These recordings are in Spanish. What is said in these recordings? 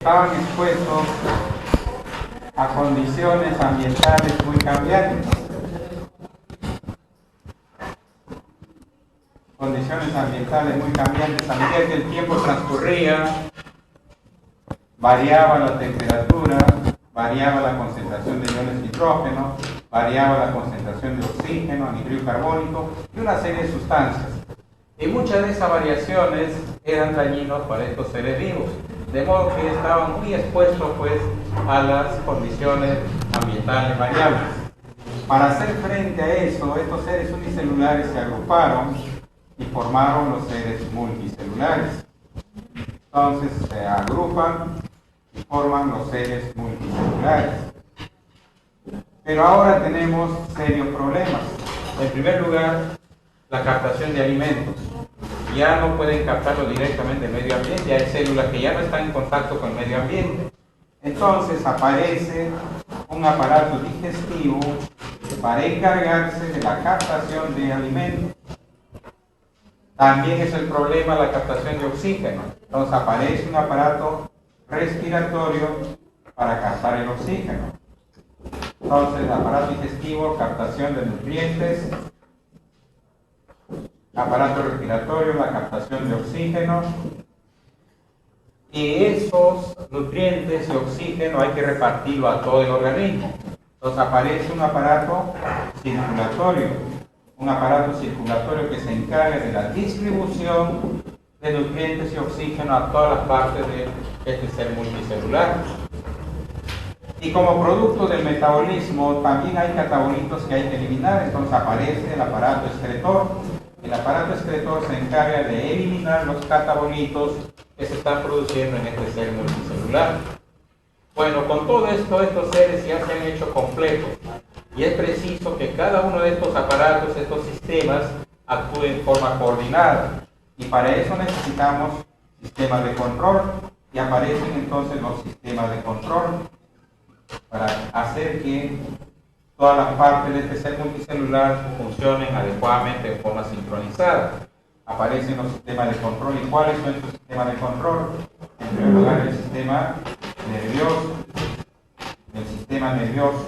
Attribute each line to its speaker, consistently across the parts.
Speaker 1: estaban expuestos a condiciones ambientales muy cambiantes. Condiciones ambientales muy cambiantes. A medida que el tiempo transcurría, variaba la temperatura, variaba la concentración de iones nitrógeno, variaba la concentración de oxígeno, anhídrido carbónico y una serie de sustancias. Y muchas de esas variaciones eran dañinos para estos seres vivos, de modo que estaban muy expuestos pues, a las condiciones ambientales variables. Para hacer frente a eso, estos seres unicelulares se agruparon y formaron los seres multicelulares. Entonces se agrupan y forman los seres multicelulares. Pero ahora tenemos serios problemas. En primer lugar, la captación de alimentos. Ya no pueden captarlo directamente del medio ambiente, hay células que ya no están en contacto con el medio ambiente. Entonces aparece un aparato digestivo para encargarse de la captación de alimentos. También es el problema la captación de oxígeno. Entonces aparece un aparato respiratorio para captar el oxígeno. Entonces el aparato digestivo, captación de nutrientes, aparato respiratorio, la captación de oxígeno, y esos nutrientes y oxígeno hay que repartirlo a todo el organismo. Entonces aparece un aparato circulatorio que se encarga de la distribución de nutrientes y oxígeno a todas las partes de este ser multicelular. Y como producto del metabolismo también hay catabolitos que hay que eliminar, entonces aparece el aparato excretor. El aparato excretor se encarga de eliminar los catabolitos que se están produciendo en este ser multicelular. Bueno, con todo esto, estos seres ya se han hecho completos y es preciso que cada uno de estos aparatos, estos sistemas, actúe en forma coordinada. Y para eso necesitamos sistemas de control y aparecen entonces los sistemas de control para hacer que todas las partes de este ser multicelular funcionen adecuadamente de forma sincronizada. Aparecen los sistemas de control. ¿Y cuáles son estos sistemas de control? En primer lugar, el sistema nervioso,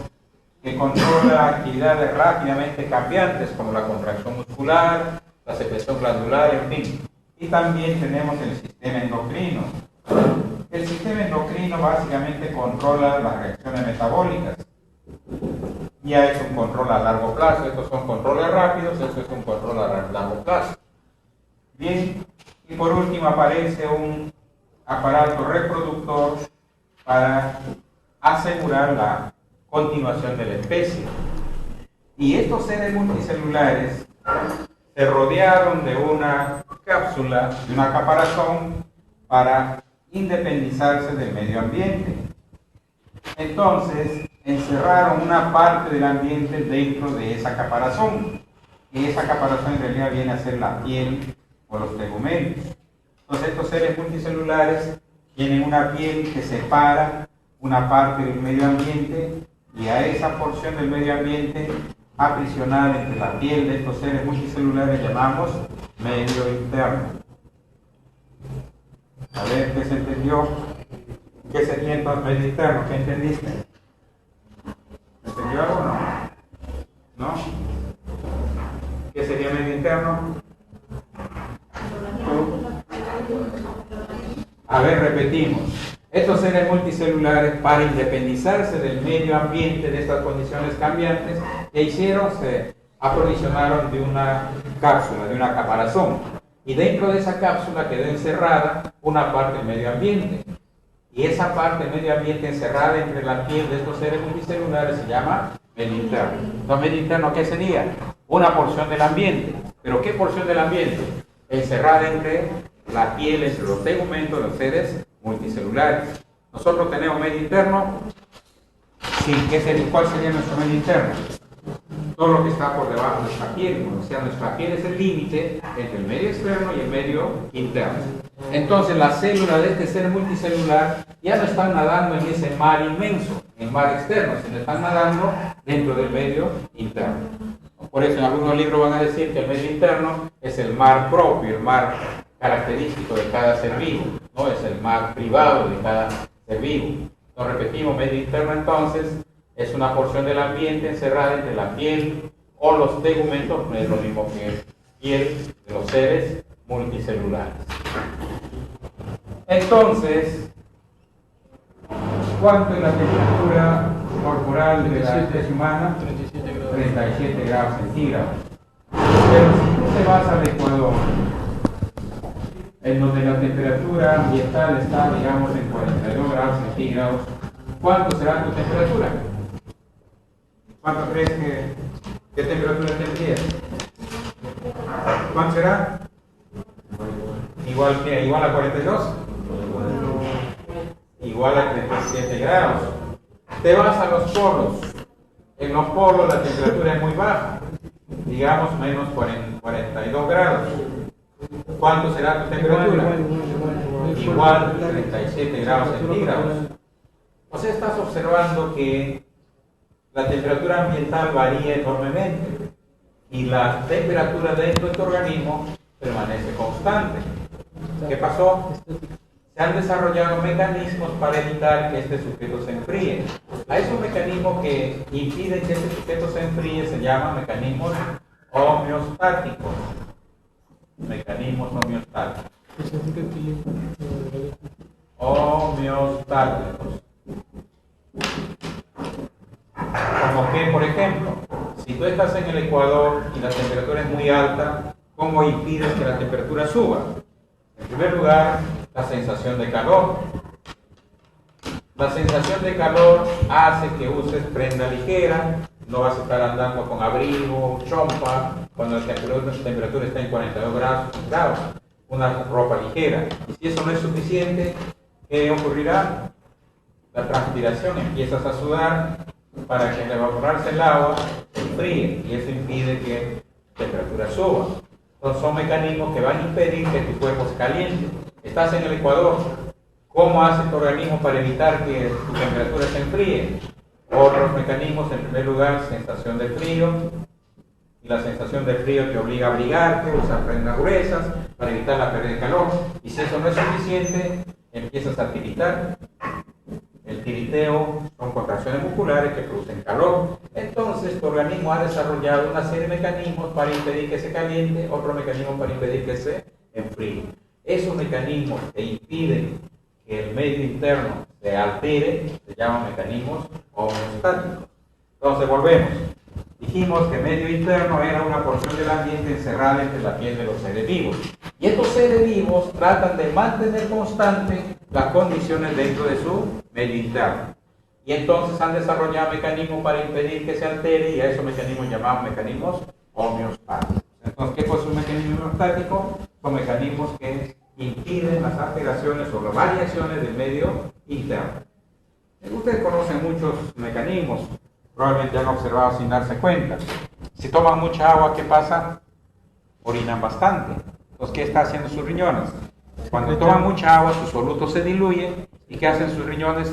Speaker 1: que controla actividades rápidamente cambiantes como la contracción muscular, la secreción glandular, en fin. Y también tenemos el sistema endocrino. El sistema endocrino básicamente controla las reacciones metabólicas. Ya es un control a largo plazo, estos son controles rápidos, esto es un control a largo plazo. Bien, y por último aparece un aparato reproductor para asegurar la continuación de la especie. Y estos seres multicelulares se rodearon de una cápsula, de una caparazón, para independizarse del medio ambiente. Entonces, encerraron una parte del ambiente dentro de esa caparazón. Y esa caparazón en realidad viene a ser la piel o los tegumentos. Entonces, estos seres multicelulares tienen una piel que separa una parte del medio ambiente y a esa porción del medio ambiente aprisionada entre la piel de estos seres multicelulares llamamos medio interno. A ver, ¿qué se entendió? ¿Qué sería entonces medio interno? ¿Qué entendiste? ¿Entendió algo o no? ¿No? ¿Qué sería medio interno? A ver, repetimos. Estos seres multicelulares, para independizarse del medio ambiente, de estas condiciones cambiantes, ¿qué hicieron? Se aprovisionaron de una cápsula, de una caparazón. Y dentro de esa cápsula quedó encerrada una parte del medio ambiente. Y esa parte del medio ambiente encerrada entre la piel de estos seres multicelulares se llama medio interno. Entonces, medio interno, ¿qué sería? Una porción del ambiente. ¿Pero qué porción del ambiente? Encerrada entre la piel, entre los tegumentos de los seres multicelulares. Nosotros tenemos medio interno. Sí, ¿cuál sería nuestro medio interno? Todo lo que está por debajo de nuestra piel. O sea, nuestra piel es el límite entre el medio externo y el medio interno. Entonces, las células de este ser multicelular ya no están nadando en ese mar inmenso, en el mar externo, sino están nadando dentro del medio interno. Por eso en algunos libros van a decir que el medio interno es el mar propio, el mar característico de cada ser vivo, no es el mar privado de cada ser vivo. Nos repetimos, medio interno entonces es una porción del ambiente encerrada entre la piel o los tegumentos, no es lo mismo que piel de los seres multicelulares. Entonces, ¿cuánto es la temperatura corporal de la especie humana? 37 grados centígrados. Pero si tú te vas al Ecuador, en donde la temperatura ambiental está, digamos, en 42 grados centígrados, ¿cuánto será tu temperatura? ¿Cuánto crees qué temperatura tendrías? ¿Cuánto será? Igual a 42. Igual a 37 grados. Te vas a los polos. En los polos la temperatura es muy baja, digamos menos 42 grados. ¿Cuánto será tu temperatura? Igual 37 grados centígrados. O sea, estás observando que la temperatura ambiental varía enormemente y la temperatura dentro de tu organismo permanece constante. ¿Qué pasó? Se han desarrollado mecanismos para evitar que este sujeto se enfríe. A esos mecanismos que impiden que este sujeto se enfríe se llaman mecanismos homeostáticos. Mecanismos homeostáticos. Homeostáticos. Como que, por ejemplo, si tú estás en el Ecuador y la temperatura es muy alta, ¿cómo impides que la temperatura suba? En primer lugar, la sensación de calor. La sensación de calor hace que uses prenda ligera, no vas a estar andando con abrigo, chompa, cuando la temperatura está en 42 grados, una ropa ligera. Y si eso no es suficiente, ¿qué ocurrirá? La transpiración, empiezas a sudar para que al evaporarse el agua se enfríe y eso impide que la temperatura suba. Entonces son mecanismos que van a impedir que tu cuerpo se caliente. Estás en el Ecuador, ¿cómo hace tu organismo para evitar que tu temperatura se enfríe? Otros mecanismos, en primer lugar, sensación de frío, y la sensación de frío te obliga a abrigarte, usar prendas gruesas para evitar la pérdida de calor, y si eso no es suficiente, empiezas a tiritar. El tiriteo son contracciones musculares que producen calor. Entonces tu organismo ha desarrollado una serie de mecanismos para impedir que se caliente, otro mecanismo para impedir que se enfríe. Esos mecanismos que impiden que el medio interno se altere se llaman mecanismos homeostáticos. Entonces volvemos. Dijimos que medio interno era una porción del ambiente encerrada entre la piel de los seres vivos. Y estos seres vivos tratan de mantener constantes las condiciones dentro de su medio interno. Y entonces han desarrollado mecanismos para impedir que se altere y a esos mecanismos llamamos mecanismos homeostáticos. Entonces, ¿qué es un mecanismo homeostático? Son mecanismos que impiden las alteraciones o las variaciones del medio interno. Ustedes conocen muchos mecanismos, probablemente han observado sin darse cuenta. Si toman mucha agua, ¿qué pasa? Orinan bastante. Entonces, ¿qué está haciendo sus riñones? Cuando toman mucha agua, su soluto se diluye. ¿Y qué hacen sus riñones?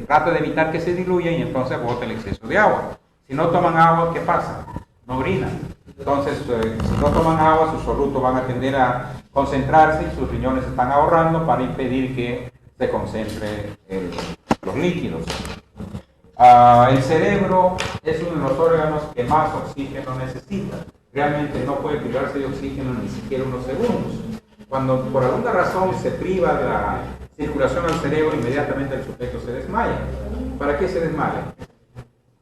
Speaker 1: Trata de evitar que se diluya y entonces bota el exceso de agua. Si no toman agua, ¿qué pasa? No orinan. Entonces, si no toman agua, sus solutos van a tender a concentrarse y sus riñones están ahorrando para impedir que se concentre los líquidos. El cerebro es uno de los órganos que más oxígeno necesita. Realmente no puede privarse de oxígeno ni siquiera unos segundos. Cuando por alguna razón se priva la circulación al cerebro, inmediatamente el sujeto se desmaya. ¿Para qué se desmaya?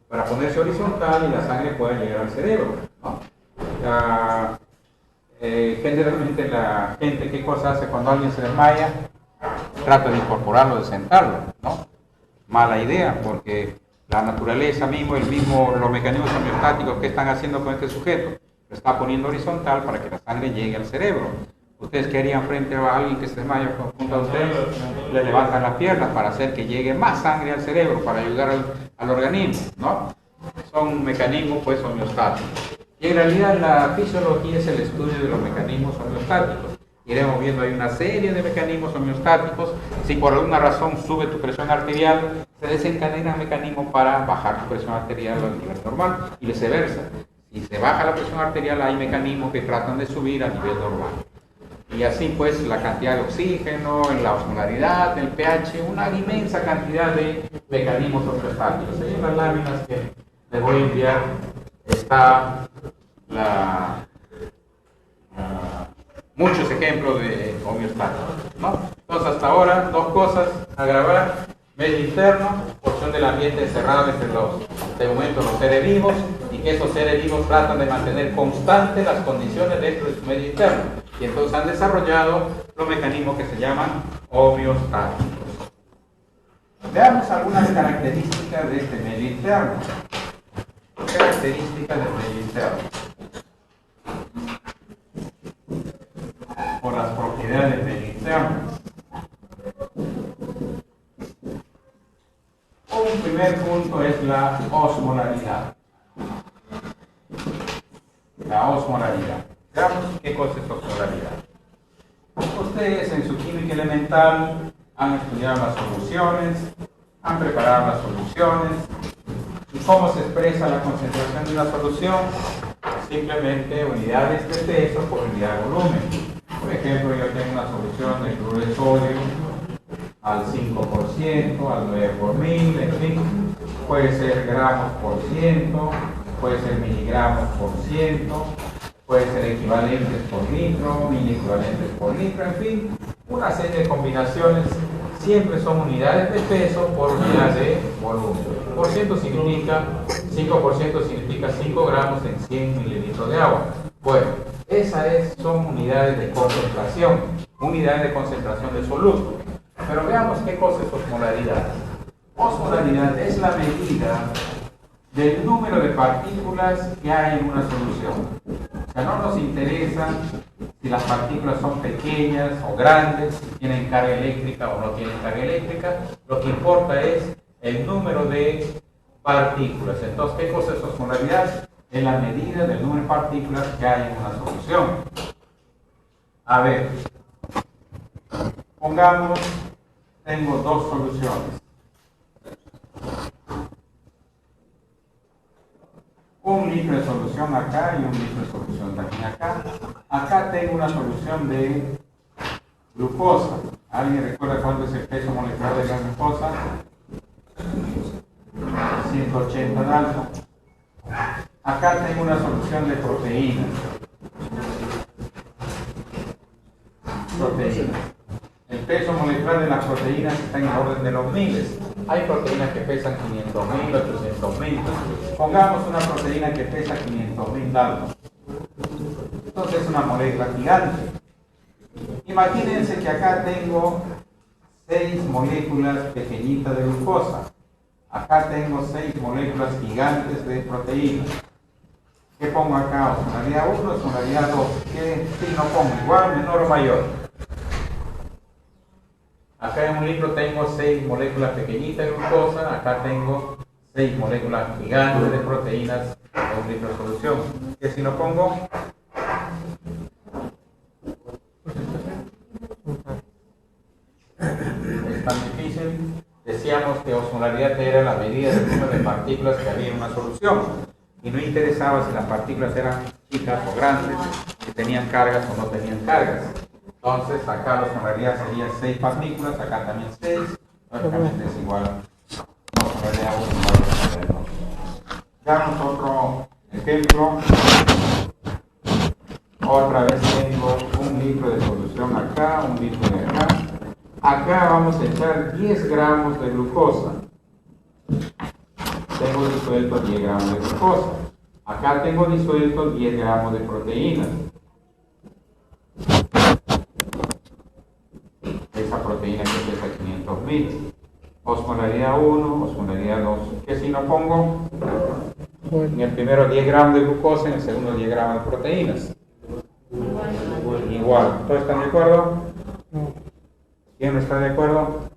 Speaker 1: Para ponerse horizontal y la sangre pueda llegar al cerebro, ¿no? Generalmente la gente, ¿qué cosa hace cuando alguien se desmaya? Trata de incorporarlo, de sentarlo, ¿no? Mala idea, porque la naturaleza los mecanismos homeostáticos que están haciendo con este sujeto, lo está poniendo horizontal para que la sangre llegue al cerebro. ¿Ustedes qué harían frente a alguien que se desmaya junto a ustedes? Le levantan las piernas para hacer que llegue más sangre al cerebro, para ayudar al organismo, ¿no? Son mecanismos pues homeostáticos. Y en realidad la fisiología es el estudio de los mecanismos homeostáticos. Iremos viendo, hay una serie de mecanismos homeostáticos. Si por alguna razón sube tu presión arterial, se desencadena mecanismos para bajar tu presión arterial al nivel normal y viceversa. Si se baja la presión arterial, hay mecanismos que tratan de subir a nivel normal. Y así pues la cantidad de oxígeno, la osmolaridad, el pH, una inmensa cantidad de mecanismos homeostáticos. En las láminas que les voy a enviar está muchos ejemplos de homeostáticos, ¿no? Entonces hasta ahora, dos cosas a grabar: medio interno, porción del ambiente encerrado entre de momento los seres vivos, y que esos seres vivos tratan de mantener constantes las condiciones dentro de su medio interno, y entonces han desarrollado los mecanismos que se llaman homeostáticos. Veamos algunas características de este medio interno. Características del medio interno. Por las propiedades del medio interno. Un primer punto es la osmolaridad. La osmolaridad. Veamos qué cosa es osmolaridad. Ustedes en su química elemental han estudiado las soluciones, han preparado las soluciones. ¿Y cómo se expresa la concentración de una solución? Simplemente unidades de peso por unidad de volumen. Por ejemplo, yo tengo una solución de cloruro de sodio al 5%, al 9 por mil, en fin, puede ser gramos por ciento, puede ser miligramos por ciento, puede ser equivalentes por litro, mil equivalentes por litro, en fin, una serie de combinaciones. Siempre son unidades de peso por unidad de volumen. Por ciento significa, 5% significa 5 gramos en 100 mililitros de agua. Bueno, son unidades de concentración, unidades de concentración de soluto. Pero veamos qué cosa es osmolaridad. Osmolaridad es la medida del número de partículas que hay en una solución. O sea, no nos interesa si las partículas son pequeñas o grandes, si tienen carga eléctrica o no tienen carga eléctrica. Lo que importa es el número de partículas. Entonces, ¿qué cosa es osmolaridad? Es la medida del número de partículas que hay en una solución. A ver, pongamos, tengo dos soluciones. Un litro de solución acá y un litro de solución también acá. Acá tengo una solución de glucosa. ¿Alguien recuerda cuánto es el peso molecular de la glucosa? 180 de alto. Acá tengo una solución de proteínas. El peso molecular de las proteínas está en el orden de los miles. Hay proteínas que pesan 500.000, 800.000. Pongamos una proteína que pesa 500.000 daltos. Entonces es una molécula gigante. Imagínense que acá tengo 6 moléculas pequeñitas de glucosa. Acá tengo 6 moléculas gigantes de proteínas. ¿Qué pongo acá? ¿Osmolaridad 1 o osmolaridad 2? ¿Qué signo pongo? ¿Igual, menor o mayor? Acá en un litro tengo 6 moléculas pequeñitas de glucosa. Acá tengo 6 moléculas gigantes de proteínas en un litro de solución. ¿Qué signo pongo? Es tan difícil. Decíamos que osmolaridad era la medida del número de partículas que había en una solución. Y no interesaba si las partículas eran chicas o grandes, si tenían cargas o no tenían cargas. Entonces, acá la osmolaridad sería 6 partículas, acá también 6. Lógicamente es igual a osmolaridad 1 igual a osmolaridad 2. Veamos otro ejemplo. Otra vez tengo un litro de solución acá, un litro de acá. Acá vamos a echar 10 gramos de glucosa. Tengo disuelto 10 gramos de glucosa. Acá tengo disuelto 10 gramos de proteínas. Esa proteína que pesa 500.000. Osmolaridad 1, osmolaridad 2. ¿Qué signo pongo? En el primero 10 gramos de glucosa, en el segundo 10 gramos de proteínas. Igual. ¿Todos están de acuerdo? ¿Quién no está de acuerdo?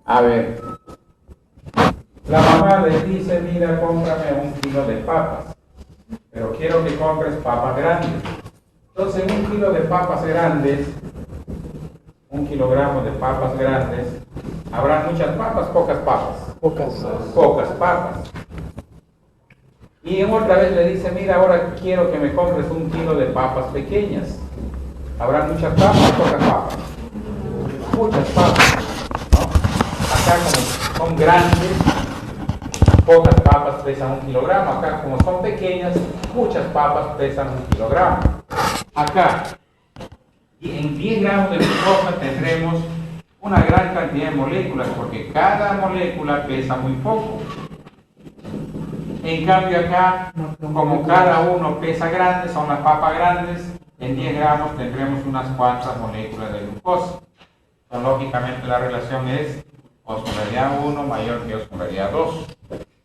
Speaker 1: A ver. La mamá le dice, mira, cómprame 1 kilo de papas. Pero quiero que compres papas grandes. Entonces, 1 kilo de papas grandes, 1 kilogramo de papas grandes, ¿habrá muchas papas? Pocas papas. Pocas papas. Y otra vez le dice, mira, ahora quiero que me compres 1 kilo de papas pequeñas. ¿Habrá muchas papas o pocas papas? Muchas papas, ¿no? Acá como son grandes, pocas papas pesan 1 kilogramo. Acá como son pequeñas, muchas papas pesan 1 kilogramo. Acá, en 10 gramos de glucosa tendremos una gran cantidad de moléculas, porque cada molécula pesa muy poco. En cambio acá, como cada uno pesa grande, son las papas grandes, en 10 gramos tendremos unas cuantas moléculas de glucosa. Entonces, lógicamente la relación es osmolaridad 1 mayor que osmolaridad 2.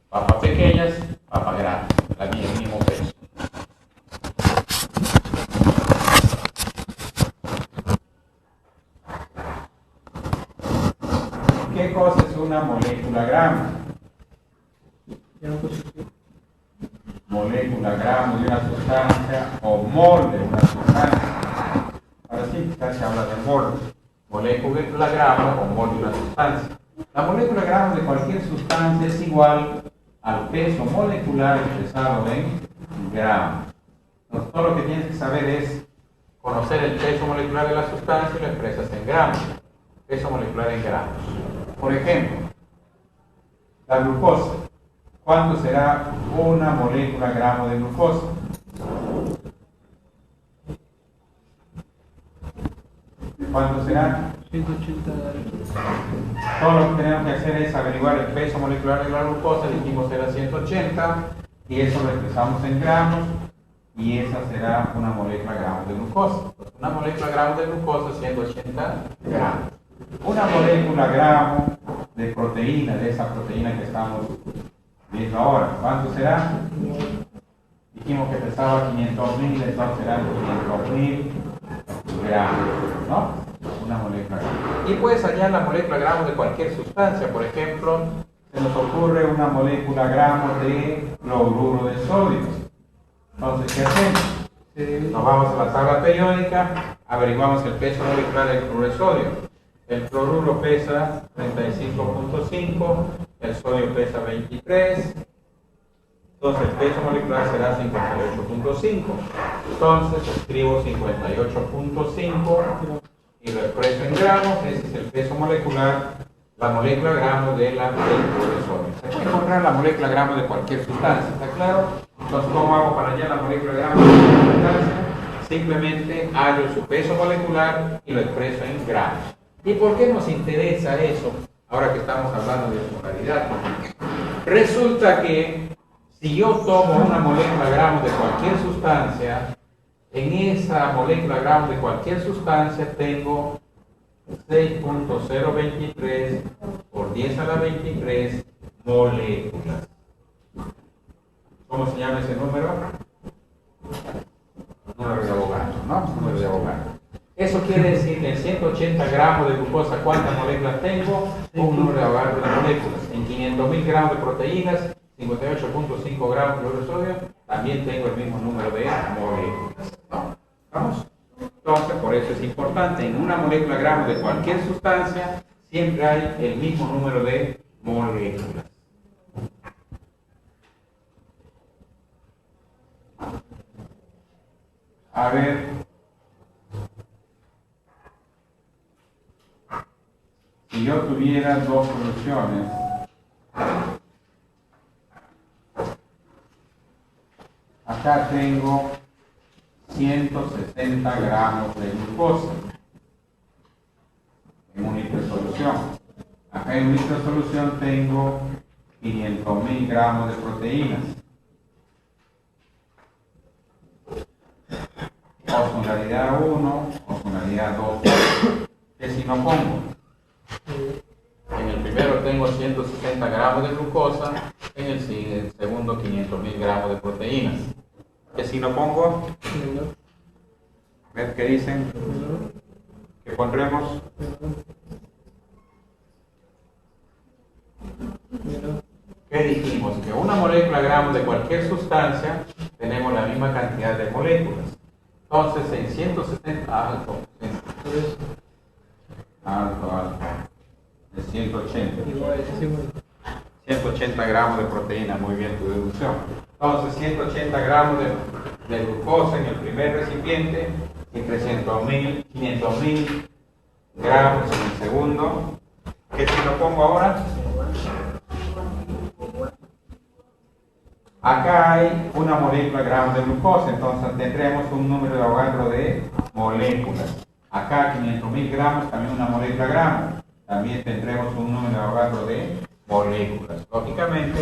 Speaker 1: Papas pequeñas, papas grandes, el mismo peso. ¿Qué cosa es una molécula gramo? Molécula gramo de una sustancia o mol de una sustancia. Ahora sí, se habla de mol. Molécula gramo o mol de una sustancia. La molécula gramo de cualquier sustancia es igual al peso molecular expresado en gramos. Entonces, todo lo que tienes que saber es conocer el peso molecular de la sustancia y lo expresas en gramos. Peso molecular en gramos. Por ejemplo, la glucosa. ¿Cuánto será una molécula gramo de glucosa? ¿Cuánto será?
Speaker 2: 180.
Speaker 1: Todo lo que tenemos que hacer es averiguar el peso molecular de la glucosa. Dijimos era 180 y eso lo expresamos en gramos y esa será una molécula gramo de glucosa. Una molécula gramo de glucosa 180 gramos. Una molécula gramo de proteína, de esa proteína que estamos viendo ahora, ¿cuánto será? Dijimos que pesaba 500.000, entonces serán 500.000 gramos, ¿no? Una molécula gramo. Y puedes hallar la molécula gramo de cualquier sustancia. Por ejemplo, se nos ocurre una molécula gramo de cloruro de sodio. Entonces, ¿qué hacemos? Nos vamos a la tabla periódica, averiguamos el peso molecular del cloruro de sodio. El cloruro pesa 35.5, el sodio pesa 23, entonces el peso molecular será 58.5. Entonces escribo 58.5 y lo expreso en gramos. Ese es el peso molecular, la molécula gramo de la cloruro de sodio. Se puede encontrar la molécula gramo de cualquier sustancia, ¿está claro? Entonces, ¿cómo hago para hallar la molécula gramo de cualquier sustancia? Simplemente hallo su peso molecular y lo expreso en gramos. ¿Y por qué nos interesa eso ahora que estamos hablando de osmolaridad? Resulta que si yo tomo una molécula gramo de cualquier sustancia, en esa molécula gramo de cualquier sustancia tengo 6.023 por 10 a la 23 moléculas. ¿Cómo se llama ese número? Número de Avogadro, ¿no? Número de Avogadro. Eso quiere decir que en 180 gramos de glucosa, ¿cuántas moléculas tengo? Un número de Avogadro de moléculas. En 500.000 gramos de proteínas, 58.5 gramos de cloruro de sodio, también tengo el mismo número de moléculas. ¿No? ¿Vamos? Entonces, por eso es importante, en una molécula gramo de cualquier sustancia, siempre hay el mismo número de moléculas. A ver, si yo tuviera dos soluciones, acá tengo 160 gramos de glucosa en un litro de solución. Acá en un litro de solución tengo 500.000 gramos de proteínas. Osmolaridad 1, osmolaridad 2. ¿Qué si no pongo? En el primero tengo 160 gramos de glucosa, en el segundo 500.000 gramos de proteínas. ¿Qué si no pongo? ¿Ves qué dicen? ¿Qué pondremos? ¿Qué dijimos? Que una molécula gramo de cualquier sustancia tenemos la misma cantidad de moléculas. Entonces en 170, alto, de 180. 180 gramos de proteína, muy bien tu deducción. Entonces 180 gramos de glucosa en el primer recipiente y 500.000 gramos en el segundo. ¿Qué si lo pongo ahora? Acá hay una molécula gramo de glucosa, entonces tendremos un número de Avogadro de moléculas. Acá 500.000 gramos, también una molécula gramo. También tendremos un número de Avogadro de moléculas. Lógicamente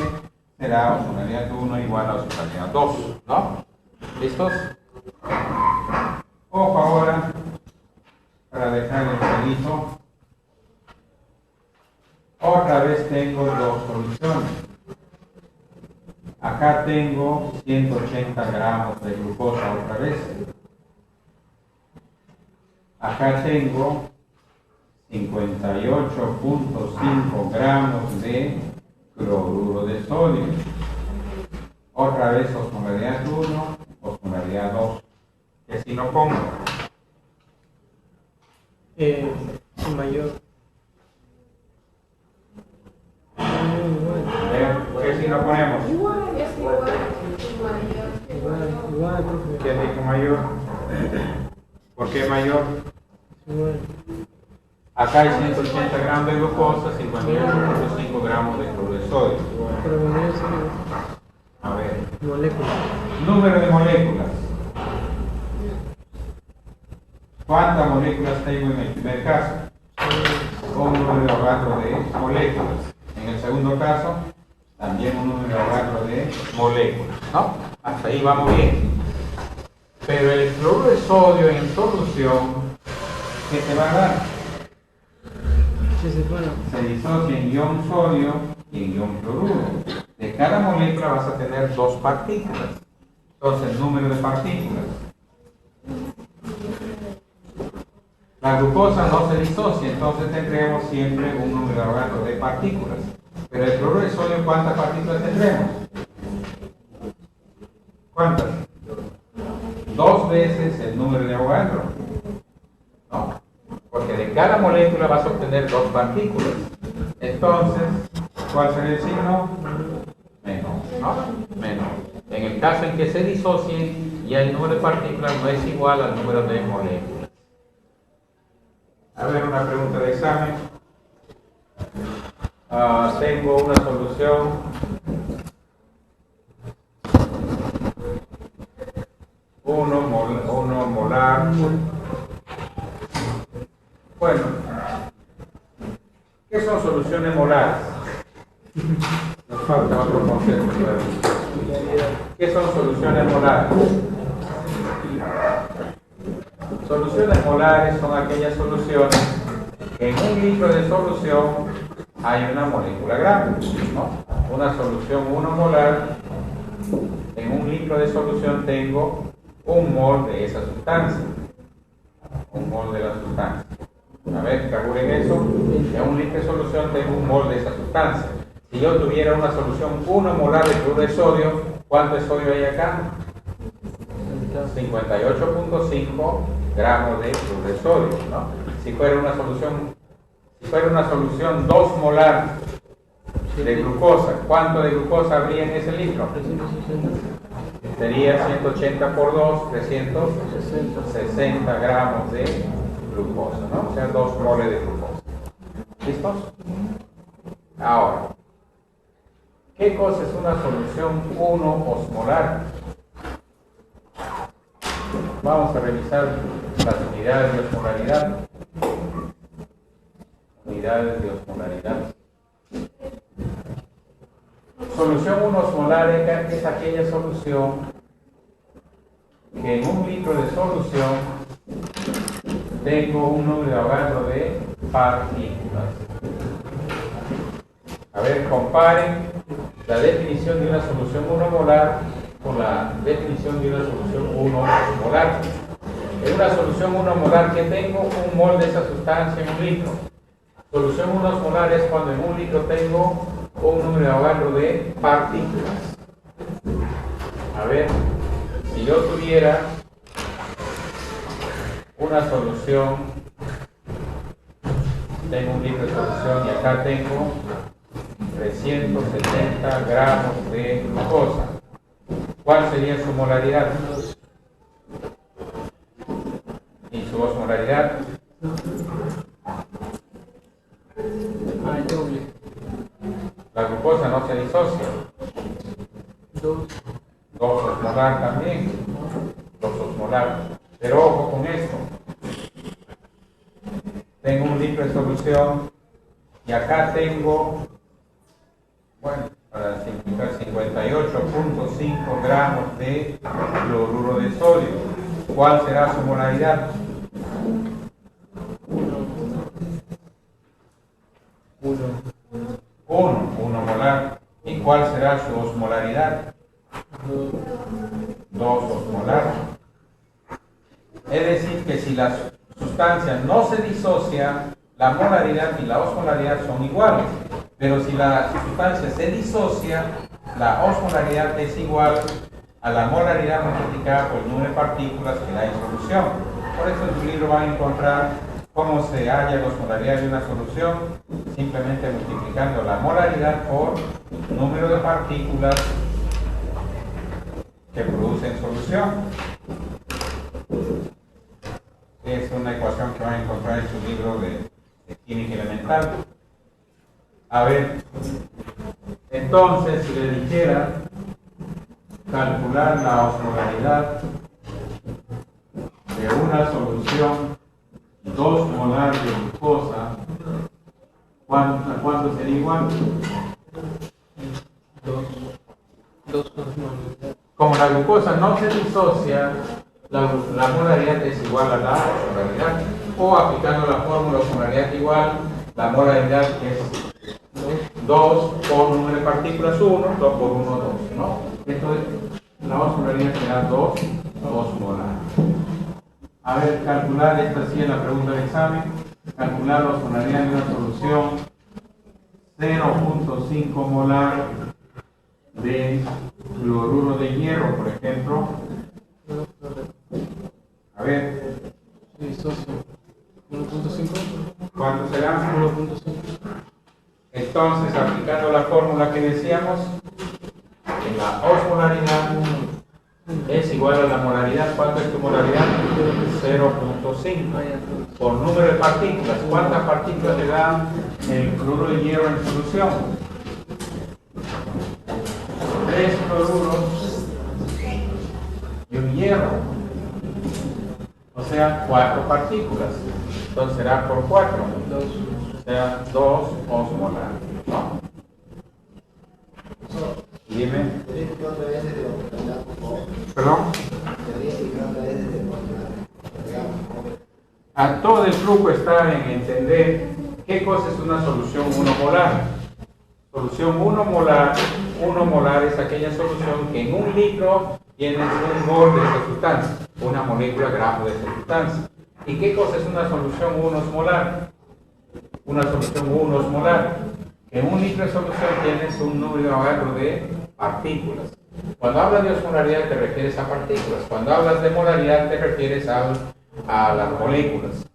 Speaker 1: será osmolaridad 1 igual a osmolaridad 2, ¿no? ¿Listos? Ojo ahora, para dejar el pelito. Otra vez tengo dos soluciones. Acá tengo 180 gramos de glucosa otra vez. Acá tengo 58.5 gramos de cloruro de sodio. Otra vez osmolaridad 1, osmolaridad 2. Y así lo pongo.
Speaker 2: Mayor.
Speaker 1: ¿Qué si lo ponemos?
Speaker 3: Igual, es igual,
Speaker 2: Igual, profe.
Speaker 1: ¿Qué dijo mayor? ¿Por qué mayor?
Speaker 2: Igual.
Speaker 1: Acá hay 180 gramos de glucosa, 58.5 gramos de cloruro de sodio.
Speaker 2: Pero mayor es
Speaker 1: A ver,
Speaker 2: molécula.
Speaker 1: número de moléculas. ¿Cuántas moléculas tengo en el primer caso? Un número de Avogadro de moléculas. En el segundo caso, también un número de Avogadro de moléculas, ¿no? Hasta ahí vamos bien. Pero el cloruro de sodio en solución, ¿qué te va a dar?
Speaker 2: Se separa.
Speaker 1: Se disocia en ion sodio y en ion cloruro. De cada molécula vas a tener dos partículas. Entonces, el número de partículas. La glucosa no se disocia, entonces tendremos siempre un número de Avogadro de partículas. Pero el cloruro de sodio, ¿cuántas partículas tendremos? ¿Cuántas? Dos veces el número de Avogadro. ¿No? Porque de cada molécula vas a obtener dos partículas. Entonces, ¿cuál será el signo? Menos, ¿no? Menos. En el caso en que se disocien, ya el número de partículas no es igual al número de moléculas. A ver, una pregunta de examen. Tengo una solución. Uno molar. Bueno, ¿qué son soluciones molares? Nos falta otro concepto. ¿Qué son soluciones molares? Soluciones molares son aquellas soluciones que en un litro de solución hay una molécula gramo, ¿no? Una solución 1 molar, en un litro de solución tengo un mol de esa sustancia. Un mol de la sustancia. A ver, calculen eso. En un litro de solución tengo un mol de esa sustancia. Si yo tuviera una solución 1 molar de cloruro de sodio, ¿cuánto de sodio hay acá? 58.5 gramos de cloruro de sodio, ¿no? Si fuera una solución 2 molar de glucosa, ¿cuánto de glucosa habría en ese litro?
Speaker 2: 360.
Speaker 1: Sería 180 por 2, 360 gramos de glucosa, ¿no? O sea, 2 moles de glucosa. ¿Listos? Ahora, ¿qué cosa es una solución 1 osmolar? Vamos a revisar las unidades de osmolaridad. Unidades de osmolaridad. Solución 1 osmolar es aquella solución que en un litro de solución tengo un número de Avogadro de partículas. A ver, comparen la definición de una solución 1 molar con la definición de una solución 1 osmolar. En una solución 1 molar que tengo un mol de esa sustancia en un litro. Solución 1 osmolar es cuando en un litro tengo un número de Avogadro de partículas. A ver, si yo tuviera una solución, tengo un litro de solución y acá tengo 370 gramos de glucosa. ¿Cuál sería su molaridad? ¿Y su osmolaridad?
Speaker 2: Ah, doble.
Speaker 1: La glucosa no se disocia.
Speaker 2: 2.
Speaker 1: 2 osmolar también. 2 osmolar. Pero ojo con esto. Tengo un litro de solución y acá tengo, bueno, para simplificar, 58.5 gramos de cloruro de sodio. ¿Cuál será su molaridad? 1 molar. ¿Y cuál será su osmolaridad? 2 osmolar. Es decir, que si la sustancia no se disocia, la molaridad y la osmolaridad son iguales. Pero si la sustancia se disocia, la osmolaridad es igual a la molaridad multiplicada por el número de partículas que da en solución. Por eso en tu libro van a encontrar cómo se halla la osmolaridad de una solución, simplemente multiplicando la molaridad por el número de partículas que produce en solución. Es una ecuación que van a encontrar en su libro de química elemental. A ver, entonces si le dijera calcular la osmolaridad de una solución 2 molar de glucosa, ¿cuánto sería igual?
Speaker 2: 2 con osmolaridad.
Speaker 1: Como la glucosa no se disocia, la molaridad es igual a la osmolaridad, o aplicando la fórmula osmolaridad igual, la molaridad es 2 por número de partículas 1, 2 por 1, 2, ¿no? Entonces, la osmolaridad será 2 osmolar. A ver, calcular, esta sí es la pregunta de examen, calcular la osmolaridad de una solución 0.5 molar de cloruro de hierro, por ejemplo. A ver,
Speaker 2: Sí, socio. 1.5.
Speaker 1: ¿cuánto será?
Speaker 2: 1.5.
Speaker 1: Entonces, aplicando la fórmula que decíamos, en la osmolaridad es igual a la molaridad. ¿Cuánto es tu molaridad? 0.5 por número de partículas. ¿Cuántas partículas le da el cloruro de hierro en solución? 3 cloruros y un hierro, o sea 4 partículas. Entonces será por 4, o sea 2 osmolar, ¿no? Dime. ¿Perdón? A todo el truco está en entender qué cosa es una solución 1 molar. Solución 1 molar es aquella solución que en un litro tiene un mol de esa sustancia, una molécula gramo de esa sustancia. ¿Y qué cosa es una solución 1 osmolar? Una solución 1 osmolar. En un litro de solución tienes un número de Avogadro de partículas. Cuando hablas de osmolaridad te refieres a partículas. Cuando hablas de molaridad te refieres a las moléculas.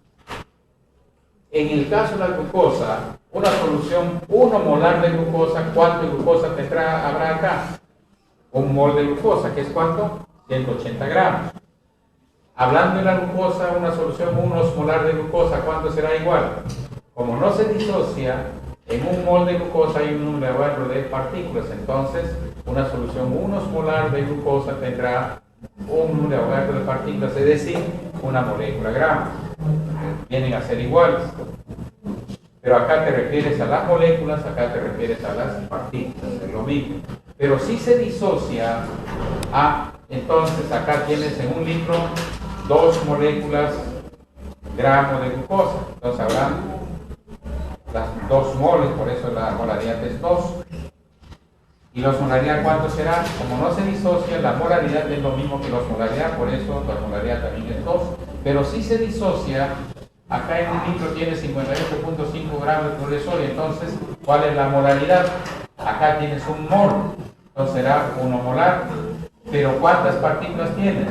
Speaker 1: En el caso de la glucosa, una solución 1 molar de glucosa, ¿cuánto de glucosa habrá acá? Un mol de glucosa, ¿que es cuánto? 180 gramos. Hablando de la glucosa, una solución 1 osmolar de glucosa, ¿cuánto será igual? Como no se disocia, en un mol de glucosa hay un número de Avogadro de partículas, entonces una solución 1 osmolar de glucosa tendrá un número de Avogadro de partículas, es decir, una molécula gramo. Vienen a ser iguales. Pero acá te refieres a las moléculas, acá te refieres a las partículas, es lo mismo. Pero si se disocia, entonces acá tienes en un litro 2 moléculas gramo de glucosa. Entonces habrá las 2 moles, por eso la molaridad es 2. ¿Y la osmolaridad cuánto será? Como no se disocia, la molaridad es lo mismo que la osmolaridad, por eso la osmolaridad también es 2. Pero si se disocia, acá en un litro tiene 58.5 gramos de cloruro de sodio, entonces, ¿cuál es la molaridad? Acá tienes un mol, entonces será 1 molar. Pero ¿cuántas partículas tienes?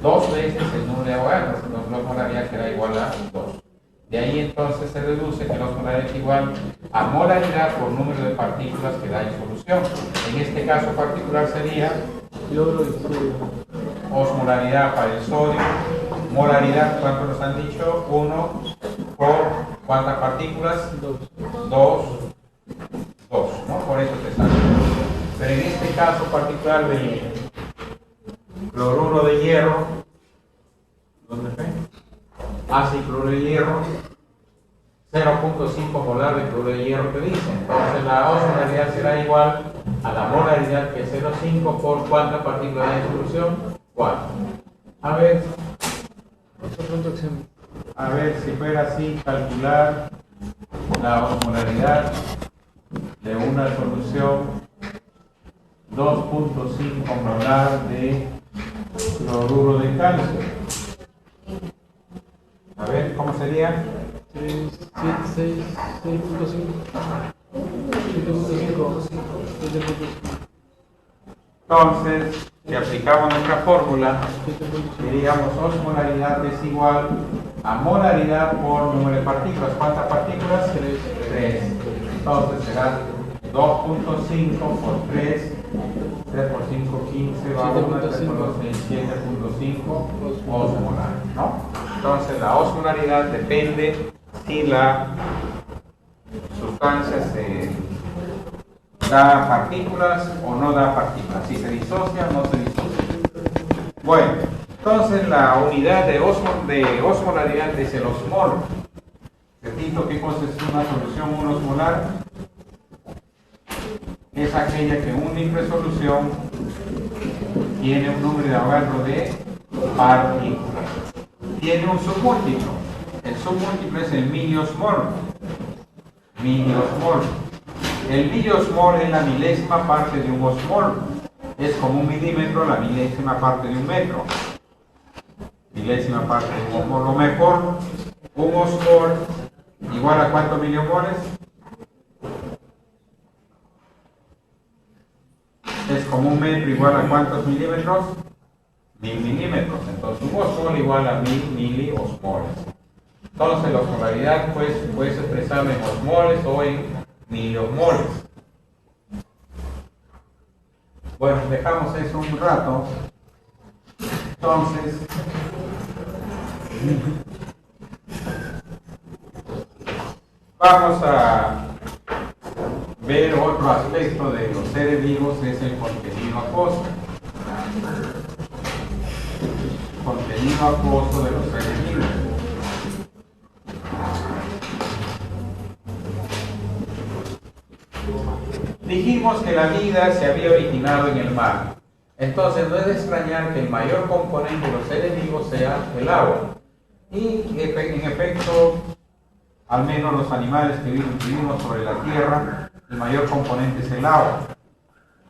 Speaker 1: 2 veces el número de Avogadro, entonces la molaridad será igual a 2. De ahí entonces se deduce que la osmolaridad es igual a molaridad por número de partículas que da en solución. En este caso particular sería
Speaker 2: Cloro y sodio.
Speaker 1: Osmolaridad para el sodio. Molaridad, ¿cuánto nos han dicho? 1 por ¿cuántas partículas?
Speaker 2: 2.
Speaker 1: 2, ¿no? Por eso te sale. Pero en este caso particular del cloruro de hierro, ¿dónde fue? Sí, cloruro de hierro, 0.5 molar de cloruro de hierro que dice. Entonces la osmolaridad será igual a la molaridad que es 0.5 por ¿cuántas partículas hay en solución? 4. A ver, si fuera así, calcular la osmolaridad de una solución 2.5 molar de cloruro de calcio. A ver, ¿cómo sería?
Speaker 2: 6.5. 7.5.
Speaker 1: Entonces, si aplicamos nuestra fórmula, diríamos osmolaridad es igual a molaridad por número de partículas. ¿Cuántas partículas? 3. Entonces será 2.5 por 3. 3 por 5, 15, va 1, 3 por 2, 7.5 osmolar, ¿no? Entonces la osmolaridad depende si la sustancia se da partículas o no da partículas, si se disocia o no se disocia. Bueno, entonces la unidad de osmolaridad es el osmol. Repito, ¿qué cosa es una solución 1 osmolar? Es aquella que en única solución tiene un número de Avogadro de partículas. Tiene un submúltiplo. El submúltiplo es el miliosmol. El miliosmol es la milésima parte de un osmol. Es como un milímetro, la milésima parte de un metro. Milésima parte de un osmol. Lo mejor, un osmol igual a ¿cuántos miliomoles? Es como un metro igual a ¿cuántos milímetros? 1000 milímetros. Entonces un osmol igual a 1000 miliosmoles. Entonces la osmolaridad pues puedes expresarla en osmoles o en miliosmoles. Bueno, dejamos eso un rato. Entonces vamos a ver otro aspecto de los seres vivos, es el contenido acuoso. Contenido acuoso de los seres vivos. Dijimos que la vida se había originado en el mar. Entonces no es de extrañar que el mayor componente de los seres vivos sea el agua. Y en efecto, al menos los animales que vivimos sobre la tierra, el mayor componente es el agua.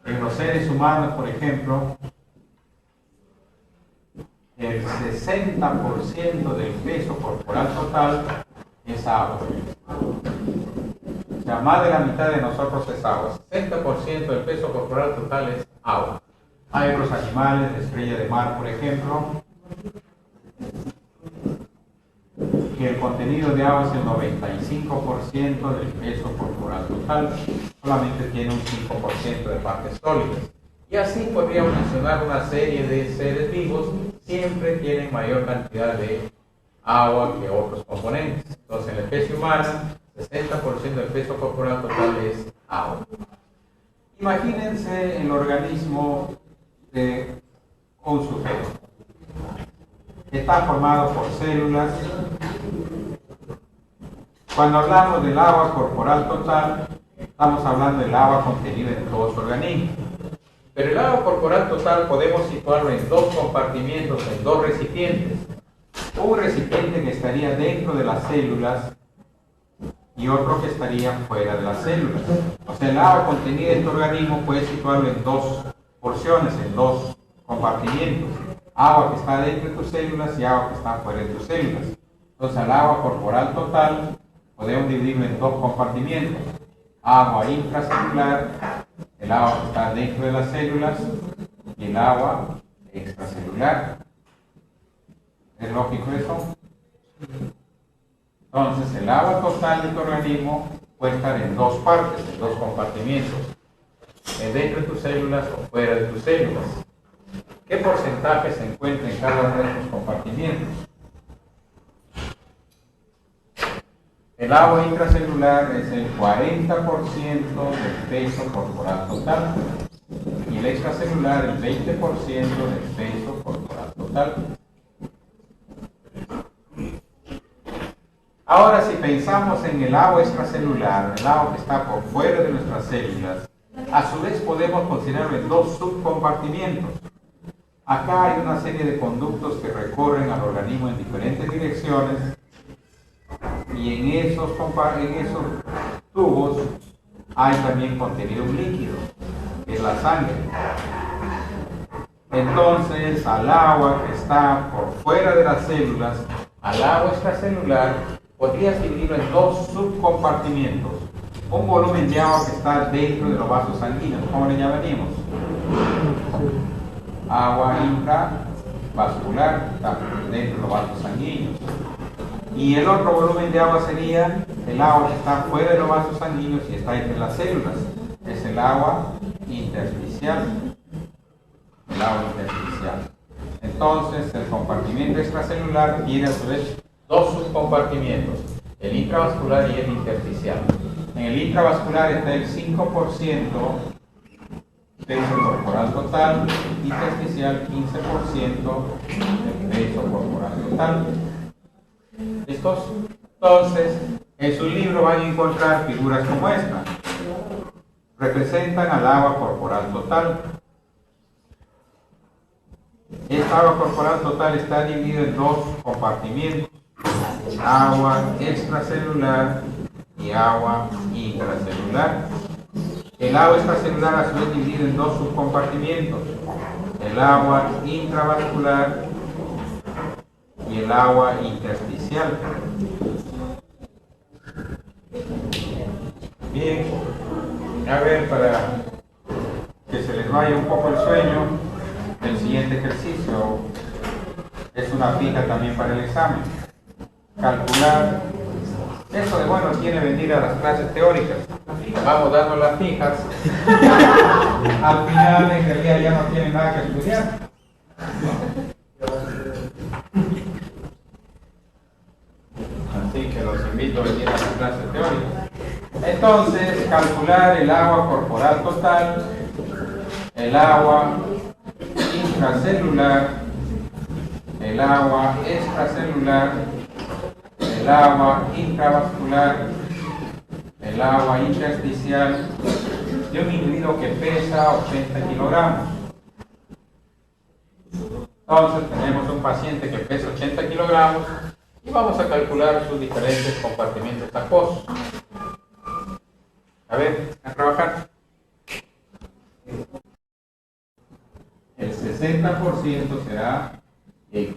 Speaker 1: En los seres humanos, por ejemplo, el 60% del peso corporal total es agua. O sea, más de la mitad de nosotros es agua. 60% del peso corporal total es agua. Hay otros animales, la estrella de mar, por ejemplo, que el contenido de agua es el 95% del peso corporal total, solamente tiene un 5% de partes sólidas. Y así podríamos mencionar una serie de seres vivos, siempre tienen mayor cantidad de agua que otros componentes. Entonces, en la especie humana, 60% del peso corporal total es agua. Imagínense el organismo de un sujeto. Está formado por células. Cuando hablamos del agua corporal total, estamos hablando del agua contenida en todo su organismo. Pero el agua corporal total podemos situarlo en dos compartimientos, en dos recipientes. Un recipiente que estaría dentro de las células y otro que estaría fuera de las células. O sea, el agua contenida en tu organismo puedes situarlo en dos porciones, en dos compartimientos. Agua que está dentro de tus células y agua que está fuera de tus células. Entonces, el agua corporal total podemos dividirlo en dos compartimientos. Agua intracelular, el agua que está dentro de las células, y el agua extracelular. ¿Es lógico eso? Entonces, el agua total de tu organismo puede estar en dos partes, en dos compartimientos, dentro de tus células o fuera de tus células. ¿Qué porcentaje se encuentra en cada uno de estos compartimientos? El agua intracelular es el 40% del peso corporal total y el extracelular el 20% del peso corporal total. Ahora, si pensamos en el agua extracelular, el agua que está por fuera de nuestras células, a su vez podemos considerarlo en dos subcompartimientos. Acá hay una serie de conductos que recorren al organismo en diferentes direcciones y en esos tubos hay también contenido líquido, que es la sangre. Entonces, al agua que está por fuera de las células, al agua extracelular, podrías dividirlo en dos subcompartimientos. Un volumen de agua que está dentro de los vasos sanguíneos, ¿cómo le llamaríamos? Agua intravascular, está dentro de los vasos sanguíneos. Y el otro volumen de agua sería el agua que está fuera de los vasos sanguíneos y está entre las células. Es el agua intersticial. El agua intersticial. Entonces, el compartimiento extracelular tiene a su vez dos subcompartimientos, el intravascular y el intersticial. En el intravascular está el 5% peso corporal total, intersticial 15% del peso corporal total. ¿Listos? Entonces, en su libro van a encontrar figuras como esta. Representan al agua corporal total. Esta agua corporal total está dividida en dos compartimientos: agua extracelular y agua intracelular. El agua extracelular a su vez divide en dos subcompartimientos: el agua intravascular y el agua intersticial. Bien, a ver, para que se les vaya un poco el sueño, el siguiente ejercicio es una fija también para el examen. Calcular. Eso de bueno tiene venir a las clases teóricas. Vamos dando las fijas. Al final en realidad ya no tienen nada que estudiar. Así que los invito a venir a las clases teóricas. Entonces, calcular el agua corporal total, el agua intracelular, el agua extracelular, el agua intravascular, el agua intersticial de un individuo que pesa 80 kilogramos. Entonces tenemos un paciente que pesa 80 kilogramos y vamos a calcular sus diferentes compartimientos acuosos. A ver, a trabajar. El 60% será X.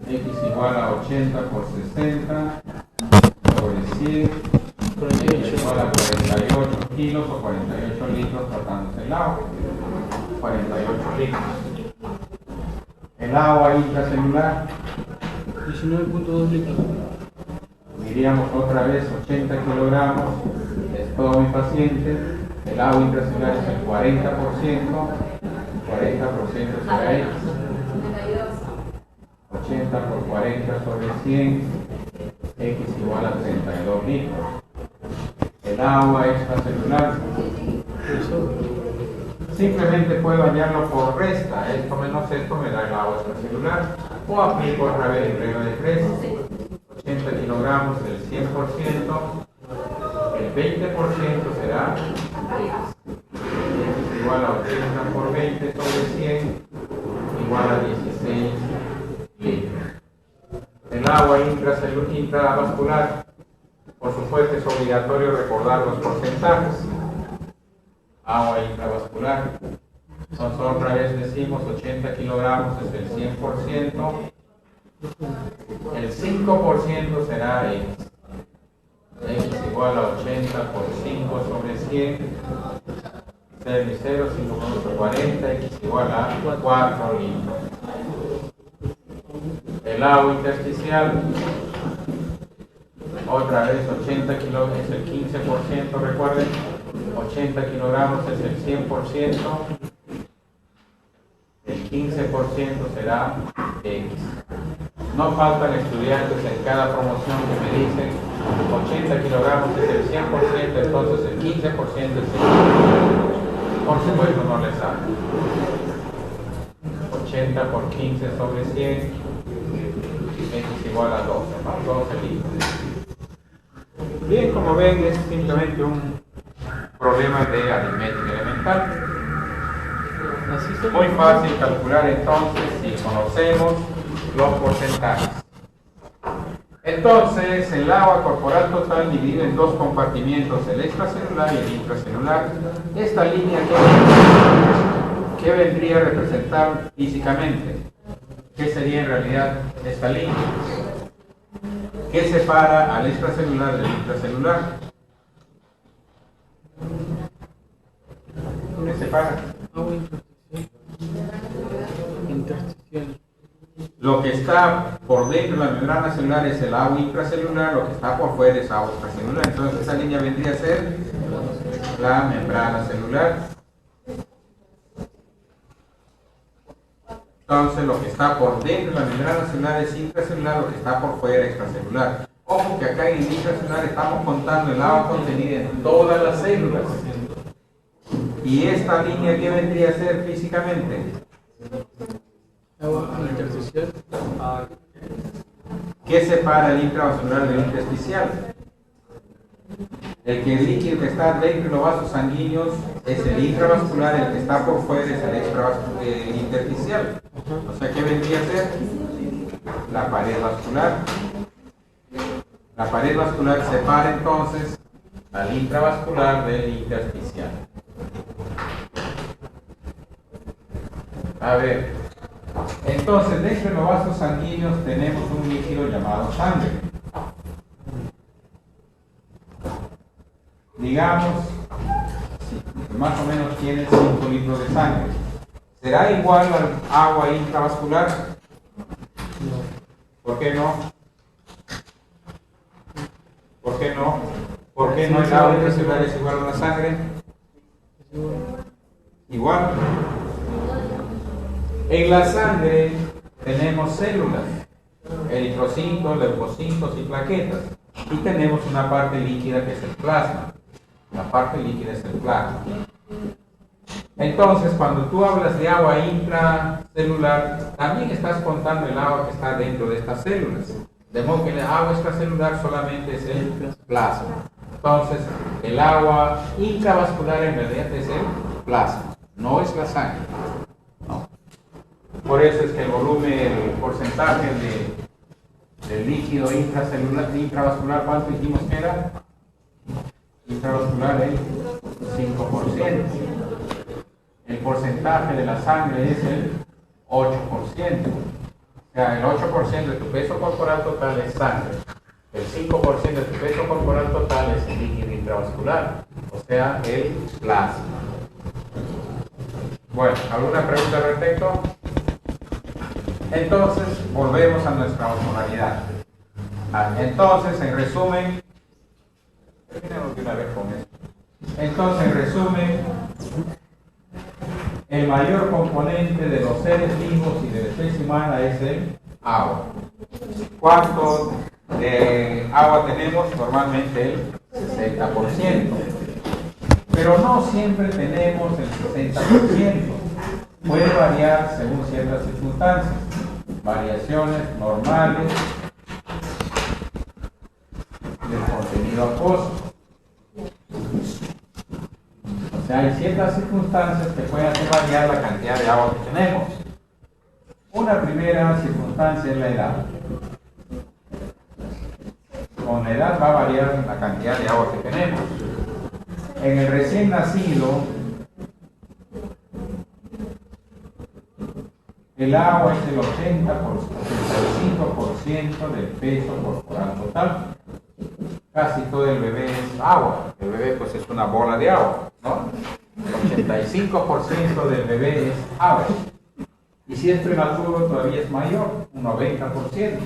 Speaker 1: X igual a 80 por 60 sobre 100. X igual a 48 kilos o 48 litros tratándose el agua. 48 litros. El agua intracelular.
Speaker 2: 19.2 litros.
Speaker 1: Diríamos otra vez 80 kilogramos. Es todo mi paciente. El agua intracelular es el 40%. 40% será X. 80 por 40 sobre 100, X igual a 32 litros. El agua extracelular, simplemente puedo hallarlo por resta. Esto menos esto me da el agua extracelular. O aplico otra vez el regla de 3. 80 kilogramos del 100%, el 20% será X. X igual a 80 por 20 sobre 100, igual a 16 litros. El agua intravascular, por supuesto, es obligatorio recordar los porcentajes. Agua intravascular, entonces otra vez decimos 80 kilogramos es el 100%, el 5% será X. X igual a 80 por 5 sobre 100, 0, 5 por 40, X igual a 4 litros. El agua intersticial, otra vez 80 kilogramos es el 15%, recuerden, 80 kilogramos es el 100%, el 15% será X. No faltan estudiantes en cada promoción que me dicen 80 kilogramos es el 100%, entonces el 15% es el 100%. Por supuesto no les sale. 80 por 15 sobre 100 es igual a 12, ¿no? 12 litros. Bien, como ven, es simplemente un problema de aritmética elemental. Muy fácil calcular entonces si conocemos los porcentajes. Entonces, el agua corporal total dividido en dos compartimientos, el extracelular y el intracelular. Esta línea ¿qué vendría a representar físicamente? ¿Qué sería en realidad esta línea? ¿Qué separa al extracelular del intracelular? ¿Qué separa?
Speaker 2: Agua intersticial.
Speaker 1: Lo que está por dentro de la membrana celular es el agua intracelular, lo que está por fuera es agua extracelular. Entonces esa línea vendría a ser la membrana celular. Entonces lo que está por dentro de la membrana celular es intracelular, lo que está por fuera es extracelular. Ojo que acá en el intracelular estamos contando el agua contenida en todas las células. ¿Y esta línea qué vendría a ser físicamente?
Speaker 2: Agua intersticial.
Speaker 1: ¿Qué separa el intravascular del intersticial? El líquido que está dentro de los vasos sanguíneos es el intravascular, el que está por fuera es el intersticial. O sea, ¿qué vendría a ser? La pared vascular. La pared vascular separa entonces al intravascular del intersticial. A ver, entonces dentro de los vasos sanguíneos tenemos un líquido llamado sangre. Digamos, más o menos tiene 5 litros de sangre. ¿Será igual al agua intravascular? ¿Por qué no? ¿Por qué no? ¿Por qué no el agua intracelular es igual a la sangre? Igual. En la sangre tenemos células, eritrocitos, leucocitos y plaquetas. Y tenemos una parte líquida que es el plasma. La parte líquida es el plasma. Entonces, cuando tú hablas de agua intracelular, también estás contando el agua que está dentro de estas células. De modo que el agua extracelular solamente es el plasma. Entonces, el agua intravascular en realidad es el plasma, no es la sangre. No. Por eso es que el volumen, el porcentaje del líquido intracelular, intravascular, ¿cuánto dijimos que era? Intravascular el 5%. El porcentaje de la sangre es el 8%. O sea, el 8% de tu peso corporal total es sangre. El 5% de tu peso corporal total es el líquido intravascular, o sea, el plasma. Bueno, ¿alguna pregunta al respecto? Entonces, volvemos a nuestra osmolaridad. Entonces, en resumen, terminemos de una vez con esto. Entonces, en resumen, el mayor componente de los seres vivos y de la especie humana es el agua. ¿Cuánto de agua tenemos? Normalmente el 60%. Pero no siempre tenemos el 60%. Puede variar según ciertas circunstancias. Variaciones normales del contenido acuoso. O sea, hay ciertas circunstancias que pueden hacer variar la cantidad de agua que tenemos. Una primera circunstancia es la edad. Con la edad va a variar la cantidad de agua que tenemos. En el recién nacido, el agua es el 85% del peso corporal total. Casi todo el bebé es agua. El bebé pues es una bola de agua, ¿no? El 85% del bebé es agua. Y si es prematuro todavía es mayor, un 90%.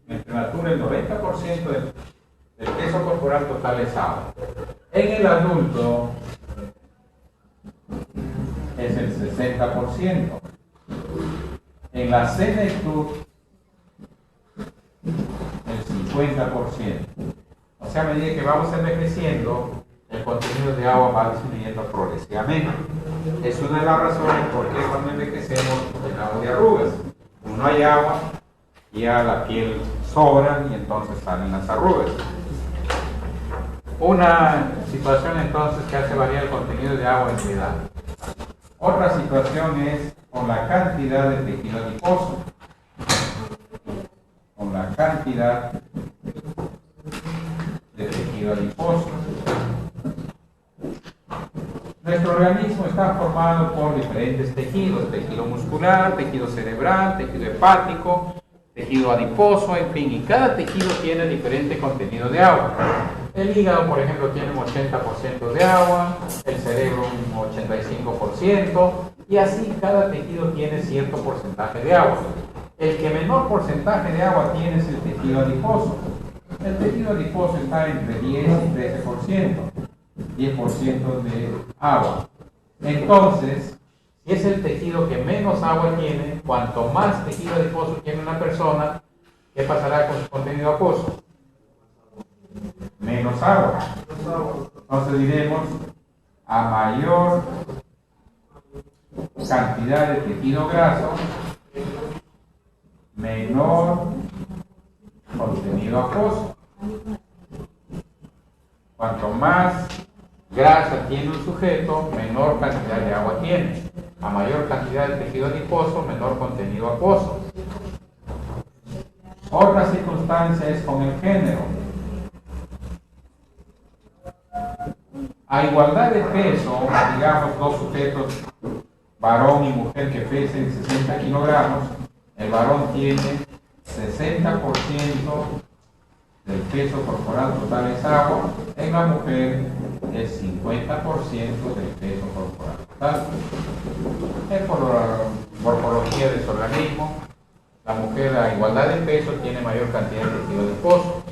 Speaker 1: En prematuro el 90% del peso corporal total es agua. En el adulto es el 60%. En la senectud, el 50%. O sea, a medida que vamos envejeciendo, el contenido de agua va disminuyendo progresivamente. Es una de las razones por qué cuando envejecemos tenemos de arrugas. Como no hay agua, ya la piel sobra y entonces salen las arrugas. Una situación entonces que hace variar el contenido de agua en la edad. Otra situación es con la cantidad de tejido adiposo. Con la cantidad de tejido adiposo. Nuestro organismo está formado por diferentes tejidos: tejido muscular, tejido cerebral, tejido hepático, tejido adiposo, en fin, y cada tejido tiene diferente contenido de agua. El hígado, por ejemplo, tiene un 80% de agua, el cerebro un 85%, y así cada tejido tiene cierto porcentaje de agua. El que menor porcentaje de agua tiene es el tejido adiposo. El tejido adiposo está entre 10 y 13%, 10% de agua. Entonces, si es el tejido que menos agua tiene, cuanto más tejido adiposo tiene una persona, ¿qué pasará con su contenido acuoso? Menos agua. Entonces diremos, a mayor cantidad de tejido graso, menor contenido acuoso. Cuanto más grasa tiene un sujeto, menor cantidad de agua tiene. A mayor cantidad de tejido adiposo, menor contenido acuoso. Otra circunstancia es con el género. A igualdad de peso, digamos dos sujetos, varón y mujer, que pesen 60 kilogramos, el varón tiene 60% del peso corporal total es agua, en la mujer es 50% del peso corporal total. Es por la morfología de su organismo. La mujer a igualdad de peso tiene mayor cantidad de tejido adiposo,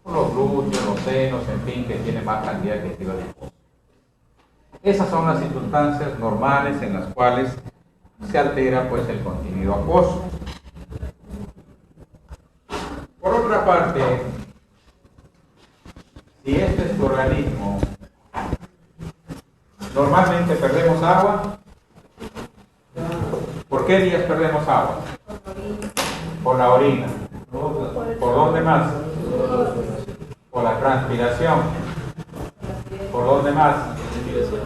Speaker 1: por los glúteos, los senos, en fin, que tiene más cantidad de tejido adiposo. Esas son las circunstancias normales en las cuales se altera pues el contenido acuoso. Por otra parte, si este es tu organismo, normalmente perdemos agua. ¿Por qué días perdemos agua? Por la orina. ¿Por dónde más? Por la transpiración. ¿Por dónde más?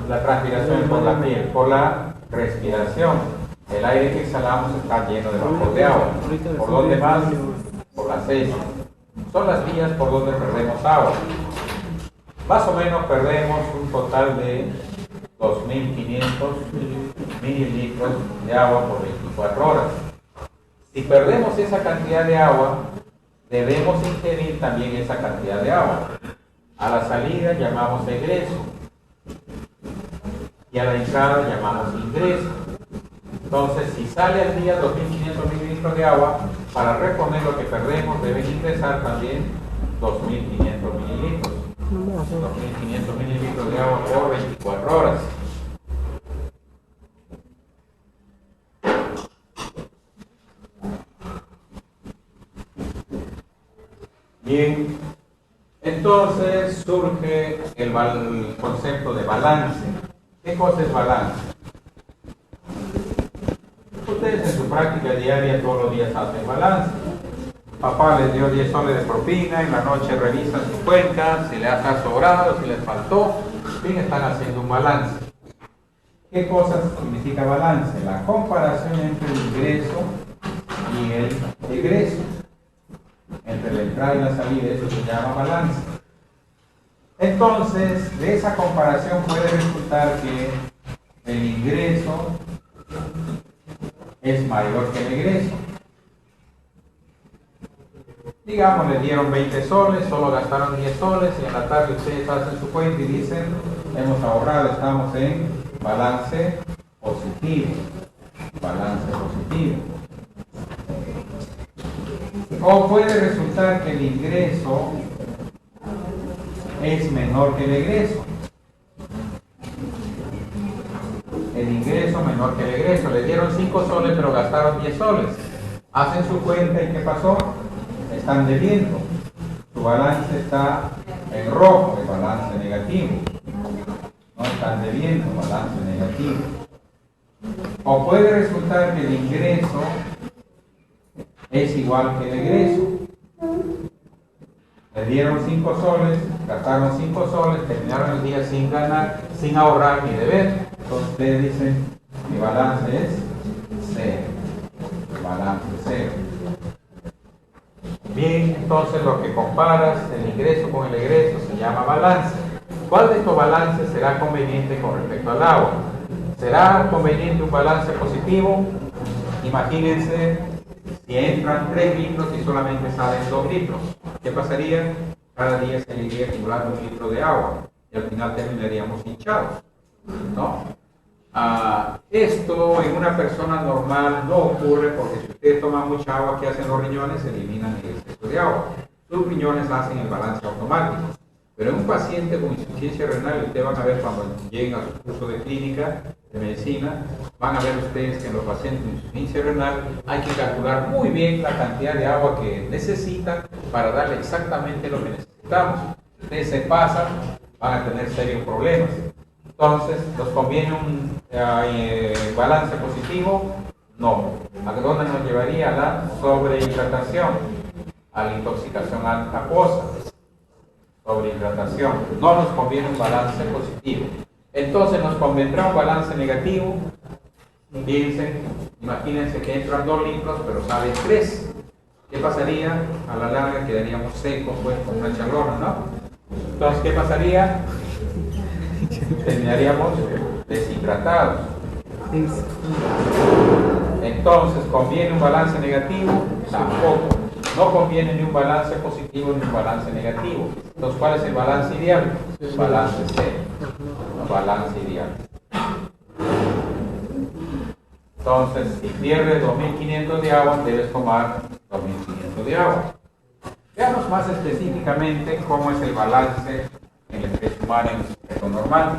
Speaker 1: La transpiración por la piel. Por la respiración. El aire que exhalamos está lleno de vapor de agua. ¿Por dónde más? Por las heces. Son las vías por donde perdemos agua. Más o menos perdemos un total de 2.500 mililitros de agua por 24 horas. Si perdemos esa cantidad de agua, debemos ingerir también esa cantidad de agua. A la salida llamamos egreso y a la entrada llamamos ingreso. Entonces, si sale al día 2.500 mililitros de agua, para reponer lo que perdemos deben ingresar también 2.500 mililitros. 2.500 mililitros de agua por 24 horas. Bien, entonces surge el concepto de balance. ¿Qué cosa es balance? Ustedes en su práctica diaria todos los días hacen balance. Papá les dio 10 soles de propina, en la noche revisan su cuenta, si le ha sobrado, si les faltó, en fin, están haciendo un balance. ¿Qué cosa significa balance? La comparación entre el ingreso y el egreso. Entre la entrada y la salida, eso se llama balance. Entonces, de esa comparación puede resultar que el ingreso es mayor que el egreso. Digamos, le dieron 20 soles, solo gastaron 10 soles y en la tarde ustedes hacen su cuenta y dicen, hemos ahorrado, estamos en balance positivo. Balance positivo. O puede resultar que el ingreso es menor que el egreso. El ingreso menor que el egreso. Le dieron 5 soles pero gastaron 10 soles. Hacen su cuenta y ¿qué pasó? Están debiendo. Su balance está en rojo, el balance negativo. No están debiendo, balance negativo. O puede resultar que el ingreso es igual que el egreso. Le dieron 5 soles, gastaron 5 soles, terminaron el día sin ganar, sin ahorrar ni deber. Entonces ustedes dicen, mi balance es 0. El balance es 0. Bien, entonces lo que comparas el ingreso con el egreso se llama balance. ¿Cuál de estos balances será conveniente con respecto al agua? ¿Será conveniente un balance positivo? Imagínense si entran 3 litros y solamente salen 2 litros. ¿Qué pasaría? Cada día se iría acumulando 1 litro de agua y al final terminaríamos hinchados, ¿no? Esto en una persona normal no ocurre porque si usted toma mucha agua, ¿qué hacen los riñones? Eliminan el exceso de agua. Sus riñones hacen el balance automático. Pero en un paciente con insuficiencia renal, ustedes van a ver cuando lleguen a su curso de clínica, de medicina, van a ver ustedes que en los pacientes con insuficiencia renal hay que calcular muy bien la cantidad de agua que necesitan para darle exactamente lo que necesitamos. Si ustedes se pasan, van a tener serios problemas. Entonces, ¿nos conviene un balance positivo? No. ¿A dónde nos llevaría? A la sobrehidratación, a la intoxicación acuosa. Sobrehidratación. No nos conviene un balance positivo. Entonces, ¿nos convendrá un balance negativo? Piensen, imagínense que entran 2 litros, pero salen 3. ¿Qué pasaría? A la larga quedaríamos secos, pues, con una chalona, ¿no? Entonces, ¿qué pasaría? Terminaríamos deshidratados. Entonces, ¿conviene un balance negativo? Tampoco. No conviene ni un balance positivo ni un balance negativo. Entonces, ¿cuál es el balance ideal? Balance cero. Balance ideal. Entonces, si pierdes 2.500 de agua, debes tomar 2.500 de agua. Veamos más específicamente cómo es el balance en la especie humana en el sujeto normal.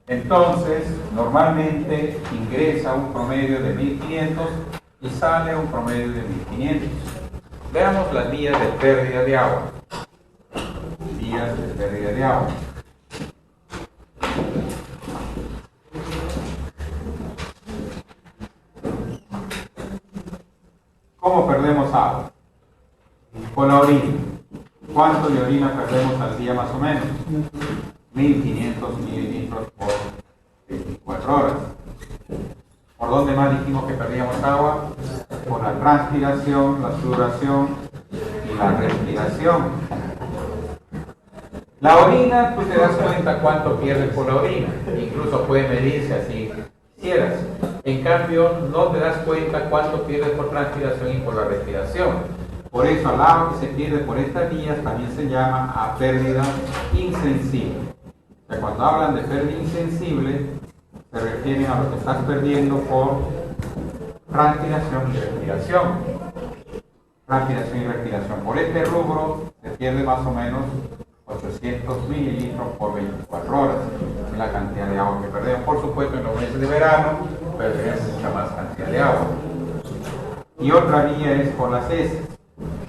Speaker 1: Entonces, normalmente ingresa un promedio de 1.500 y sale un promedio de 1.500. Veamos las vías de pérdida de agua. Vías de pérdida de agua. ¿Cómo perdemos agua? Con la orina. ¿Cuánto de orina perdemos al día más o menos? 1.500 mililitros por 24 horas. ¿Por dónde más dijimos que perdíamos agua? Por la transpiración, la sudoración y la respiración. La orina, tú te das cuenta cuánto pierdes por la orina. Incluso puede medirse así quisieras. En cambio, no te das cuenta cuánto pierdes por transpiración y por la respiración. Por eso, al agua que se pierde por estas vías también se llama a pérdida insensible. O sea, cuando hablan de pérdida insensible, se refieren a lo que estás perdiendo por transpiración y respiración. Transpiración y respiración. Por este rubro se pierde más o menos 800 mililitros por 24 horas. Es la cantidad de agua que perdemos. Por supuesto, en los meses de verano perderemos mucha más cantidad de agua. Y otra vía es por las heces.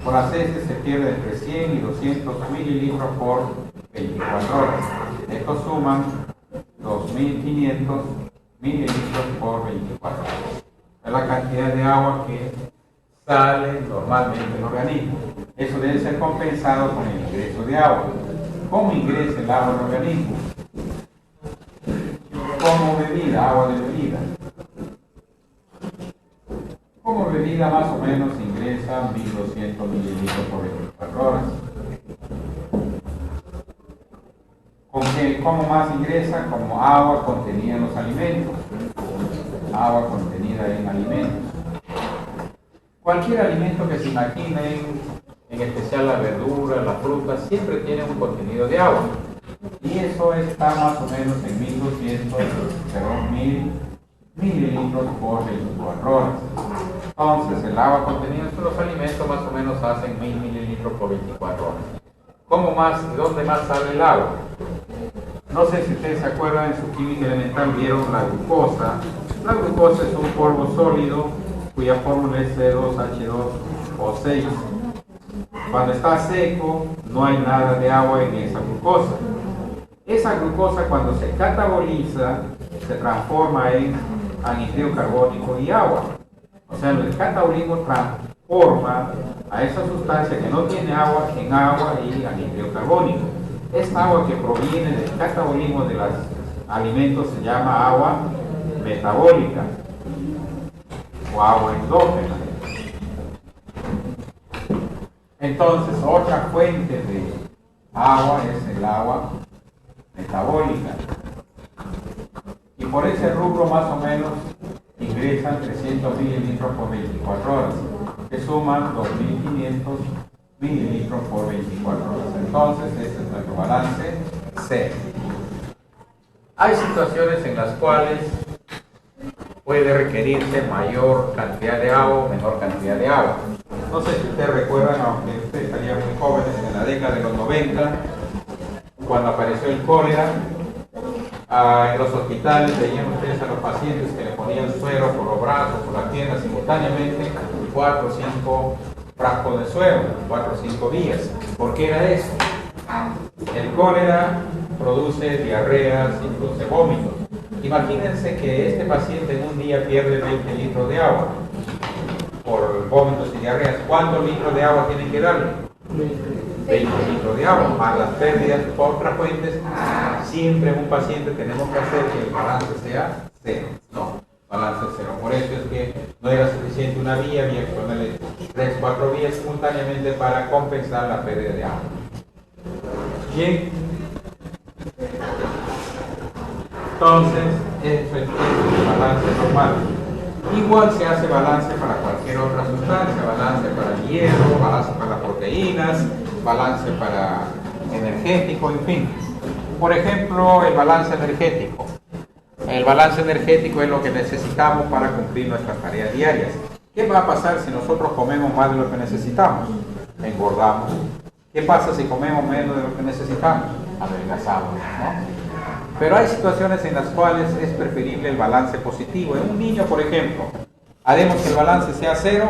Speaker 1: Por las heces se pierde entre 100 y 200 mililitros por 24 horas. Estos suman 2.500 mililitros por 24 horas. Es la cantidad de agua que sale normalmente del organismo. Eso debe ser compensado con el ingreso de agua. ¿Cómo ingresa el agua al organismo? Como bebida, agua de bebida. Como bebida más o menos ingresa 1.200 mililitros por 24 horas. ¿Cómo más ingresa? Como agua contenida en los alimentos. Agua contenida en alimentos. Cualquier alimento que se imaginen, en especial la verdura, la fruta, siempre tiene un contenido de agua. Y eso está más o menos en 1.200 mililitros por 24 horas. Entonces, el agua contenida en los alimentos más o menos hacen 1.000 mililitros por 24 horas. ¿Cómo más y dónde más sale el agua? No sé si ustedes se acuerdan, en su química elemental vieron la glucosa La glucosa es un polvo sólido cuya fórmula es C2H2O6. Cuando está seco, no hay nada de agua en esa glucosa. Esa glucosa, cuando se cataboliza, se transforma en anhídrido carbónico y agua. O sea, el catabolismo transforma a esa sustancia que no tiene agua en agua y anhídrido carbónico. Esta agua que proviene del catabolismo de los alimentos se llama agua metabólica o agua endógena. Entonces, otra fuente de agua es el agua metabólica. Y por ese rubro más o menos ingresan 300 mililitros por 24 horas, que suman 2.500 mililitros por 24 horas. Entonces, este es nuestro balance C. Hay situaciones en las cuales puede requerirse mayor cantidad de agua o menor cantidad de agua. No sé si ustedes recuerdan, aunque ustedes estarían muy jóvenes, en la década de los 90, cuando apareció el cólera, en los hospitales veían ustedes a los pacientes que le ponían suero por los brazos, por las piernas, simultáneamente 4 o 5 frascos de suero, 4 o 5 días. ¿Por qué era eso? El cólera produce diarreas y produce vómitos. Imagínense que este paciente en un día pierde 20 litros de agua por vómitos y diarreas. ¿Cuántos litros de agua tienen que darle? 20 litros de agua, más las pérdidas por otras fuentes. Siempre en un paciente tenemos que hacer que el balance sea cero, ¿no? Balance cero. Por eso es que no era suficiente una vía, había que ponerle 3 o 4 vías simultáneamente para compensar la pérdida de agua. Bien. Entonces, eso es el balance normal. Igual se hace balance para cualquier otra sustancia, balance para el hierro, balance para las proteínas, balance para energético, en fin. Por ejemplo, el balance energético. El balance energético es lo que necesitamos para cumplir nuestras tareas diarias. ¿Qué va a pasar si nosotros comemos más de lo que necesitamos? Engordamos. ¿Qué pasa si comemos menos de lo que necesitamos? Adelgazamos, ¿no? Pero hay situaciones en las cuales es preferible el balance positivo. En un niño, por ejemplo, haremos que el balance sea cero.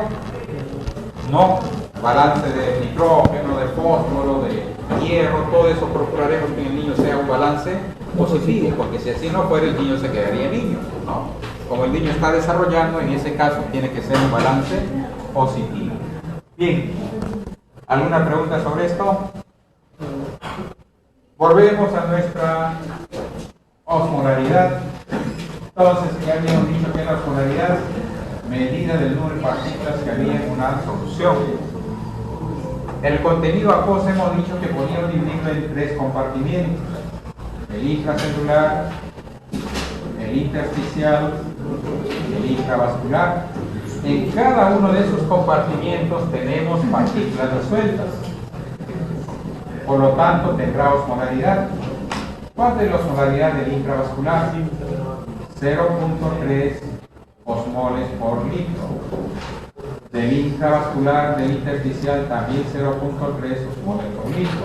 Speaker 1: No, balance de nitrógeno, de fósforo, de hierro, todo eso procuraremos que en el niño sea un balance positivo, porque si así no fuera, el niño se quedaría niño, ¿no? Como el niño está desarrollando, en ese caso tiene que ser un balance positivo. Bien, ¿alguna pregunta sobre esto? Volvemos a nuestra osmolaridad. Entonces, ya habíamos dicho que la osmolaridad, medida del número de partículas que había en una solución. El contenido acuoso hemos dicho que podíamos dividirlo en 3 compartimientos: el intracelular, el intersticial y el intravascular. En cada uno de esos compartimientos tenemos partículas resueltas. Por lo tanto, tendrá osmolaridad. ¿Cuánto es la osmolaridad del intravascular? 0.3 osmoles por litro. Del intravascular, del intersticial, también 0.3 osmoles por litro.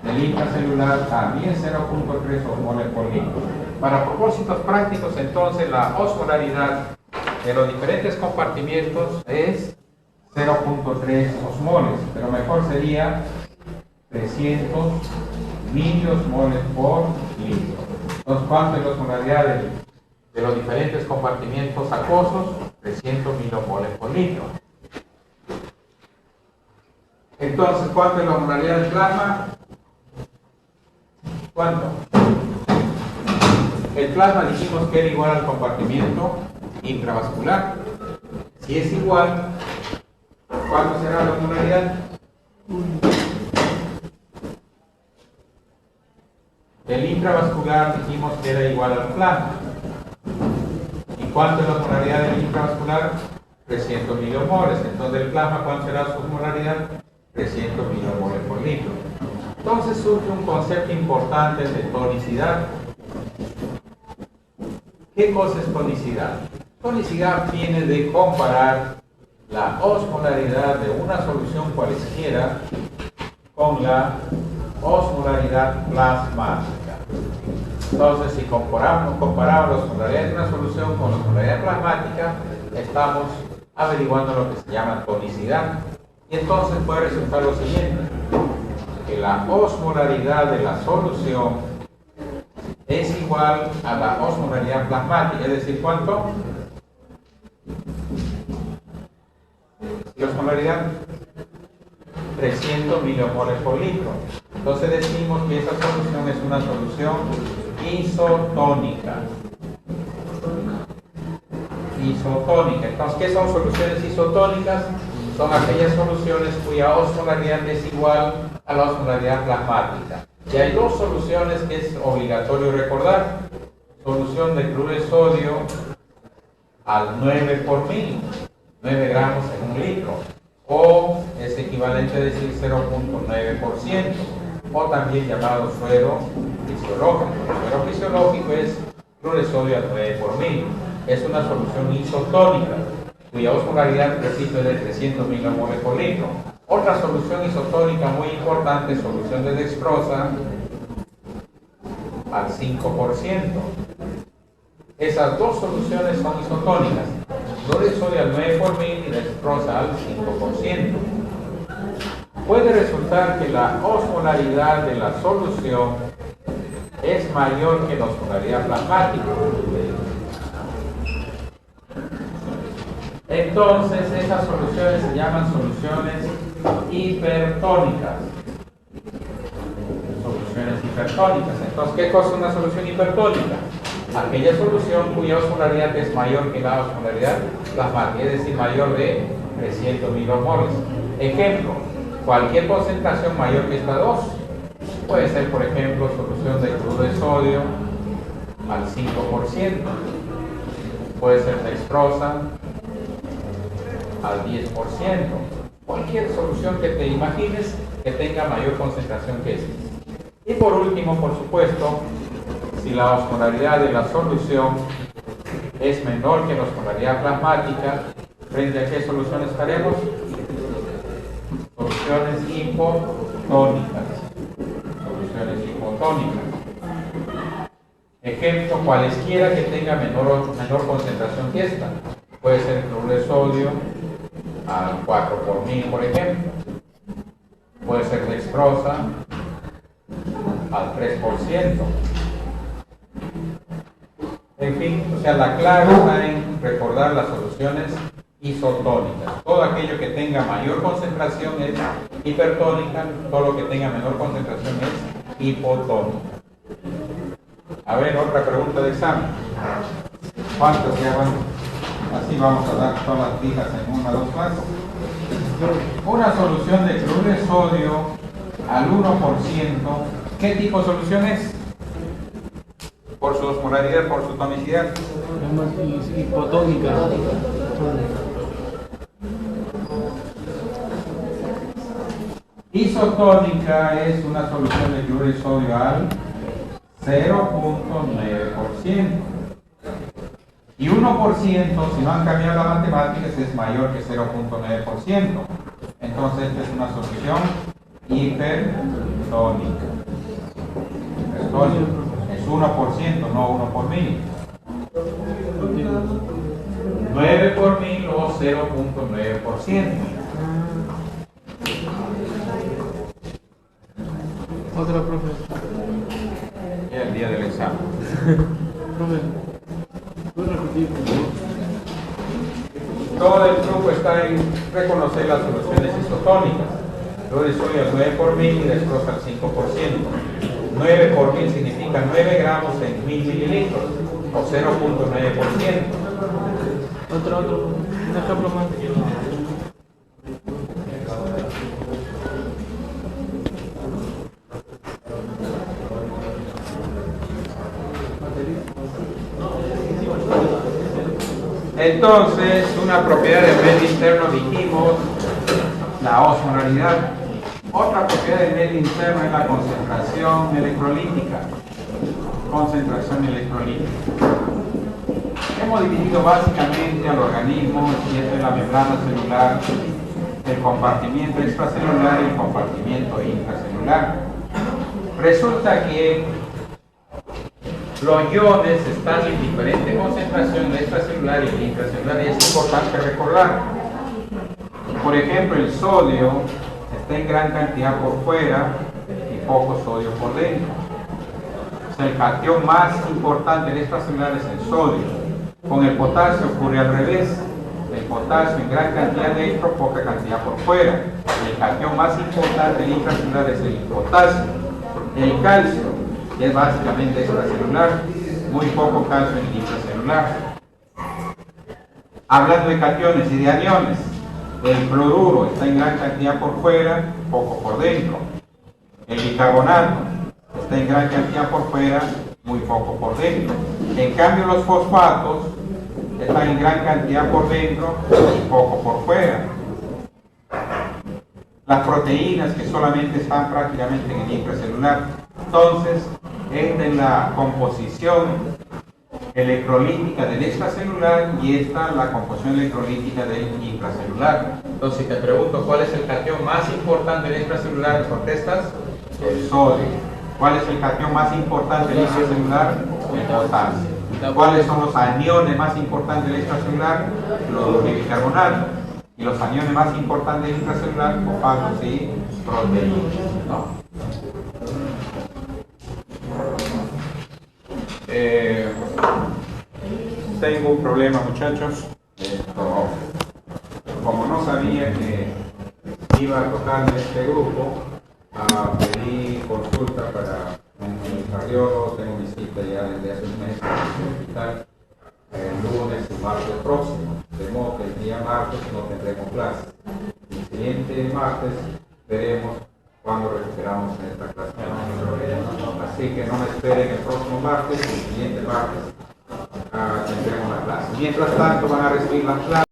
Speaker 1: Del intracelular, también 0.3 osmoles por litro. Para propósitos prácticos, entonces, la osmolaridad de los diferentes compartimientos es 0.3 osmoles, pero mejor sería 300 miliosmoles por litro. Entonces, ¿cuánto es la osmolaridad de los diferentes compartimientos acuosos? 300 miliomoles por litro. Entonces, ¿cuánto es la osmolaridad del plasma? ¿Cuánto? El plasma dijimos que era igual al compartimiento intravascular. Si es igual, ¿cuánto será la osmolaridad? El intravascular dijimos que era igual al plasma. ¿Y cuánto es la osmolaridad del intravascular? 300 miliomoles. Entonces, el plasma, ¿cuánto será su osmolaridad? 300 miliomoles por litro. Entonces surge un concepto importante de tonicidad. ¿Qué cosa es tonicidad? Tonicidad viene de comparar la osmolaridad de una solución cualesquiera con la osmolaridad plasmática. Entonces, si comparamos la osmolaridad de una solución con la osmolaridad plasmática, estamos averiguando lo que se llama tonicidad. Y entonces puede resultar lo siguiente, que la osmolaridad de la solución es igual a la osmolaridad plasmática, es decir, ¿cuánto? La osmolaridad 300 milimoles por litro. Entonces decimos que esa solución es una solución isotónica. Isotónica. Entonces, ¿qué son soluciones isotónicas? Son aquellas soluciones cuya osmolaridad es igual a la osmolaridad plasmática. Y hay dos soluciones que es obligatorio recordar. Solución de cloruro de sodio al 9 por mil, 9 gramos en un litro, o es equivalente a decir 0.9%, o también llamado suero fisiológico. El suero fisiológico es cloruro de sodio al 9 por mil. Es una solución isotónica, cuya osmolaridad, repito, es de 300 milimoles por litro. Otra solución isotónica muy importante, solución de dextrosa al 5%. Esas dos soluciones son isotónicas, cloruro de sodio al 9 por mil y dextrosa al 5%. Puede resultar que la osmolaridad de la solución es mayor que la osmolaridad plasmática. Entonces, esas soluciones se llaman soluciones hipertónicas. Soluciones hipertónicas. Entonces, ¿qué cosa es una solución hipertónica? Aquella solución cuya osmolaridad es mayor que la osmolaridad plasmática, es decir, mayor de 300 milomoles. Ejemplo, cualquier concentración mayor que esta 2. Puede ser, por ejemplo, solución de cloruro de sodio al 5%. Puede ser dextrosa al 10%. Cualquier solución que te imagines que tenga mayor concentración que esta. Y por último, por supuesto, si la osmolaridad de la solución es menor que la osmolaridad plasmática, ¿frente a qué solución estaremos? Soluciones hipotónicas. Soluciones hipotónicas. Ejemplo, cualesquiera que tenga menor concentración que esta. Puede ser el cloruro de sodio al 4 por mil, por ejemplo. Puede ser dextrosa al 3%. En fin, o sea, la clave está en recordar las soluciones isotónicas. Todo aquello que tenga mayor concentración es hipertónica, todo lo que tenga menor concentración es hipotónica. A ver, otra pregunta de examen. ¿Cuántas ya van? Así vamos a dar todas las fijas en 1 o 2 clases. Una solución de cloruro de sodio al 1%. ¿Qué tipo de solución es? Por su osmolaridad, por su tonicidad.
Speaker 2: Hipotónica.
Speaker 1: Isotónica es una solución de cloruro de sodio al 0.9%. Y 1%, si no han cambiado las matemáticas, es mayor que 0.9%. Entonces, esta es una solución hipertónica. Es 1%, no 1 por mil. 9 por mil o 0.9%.
Speaker 2: Otra, profe.
Speaker 1: Ya el día del examen.
Speaker 2: Profe, ¿puedo repetir, por favor?
Speaker 1: Todo el truco está en reconocer las soluciones isotónicas. Cloruro de sodio al 9 por mil y dextrosa al 5%. 9 por mil significa 9 gramos en 1000 mililitros o 0.9%.
Speaker 2: Otro, un ejemplo más.
Speaker 1: Entonces, una propiedad del medio interno dijimos, la osmolaridad. Otra propiedad del medio interno es la concentración electrolítica. Concentración electrolítica. Hemos dividido básicamente al organismo, y esto es la membrana celular, el compartimiento extracelular y el compartimiento intracelular. Resulta que Los iones están en diferente concentración en la extracelular y en la intracelular y es importante recordar. Por ejemplo, el sodio está en gran cantidad por fuera y poco sodio por dentro. O sea, el cation más importante en extracelular es el sodio. Con el potasio ocurre al revés. El potasio en gran cantidad dentro, poca cantidad por fuera. El cation más importante en intracelular es el potasio. El calcio, que es básicamente extracelular, muy poco calcio en el intracelular. Hablando de cationes y de aniones, el cloruro está en gran cantidad por fuera, poco por dentro. El bicarbonato está en gran cantidad por fuera, muy poco por dentro. En cambio, los fosfatos están en gran cantidad por dentro y poco por fuera. Las proteínas que solamente están prácticamente en el intracelular. Entonces, esta es la composición electrolítica del extracelular y esta la composición electrolítica del intracelular. Entonces, si te pregunto cuál es el cation más importante del extracelular, contestas el sodio. ¿Cuál es el cation más importante del intracelular? El potasio. ¿Cuáles son los aniones más importantes del extracelular? Los bicarbonatos. Y los aniones más importantes del intracelular, fosfatos y proteínas, ¿no? Tengo un problema, muchachos. Como no sabía que iba a tocar en este grupo, pedí consulta para un cardiólogo. Tengo mi cita ya desde hace un mes en el hospital, el lunes y martes próximo, de modo que el día martes no tendremos clase. El siguiente martes veremos cuando recuperamos en esta clase. Así que no me esperen el próximo martes, el siguiente martes tendremos la clase. Mientras tanto van a recibir las clases.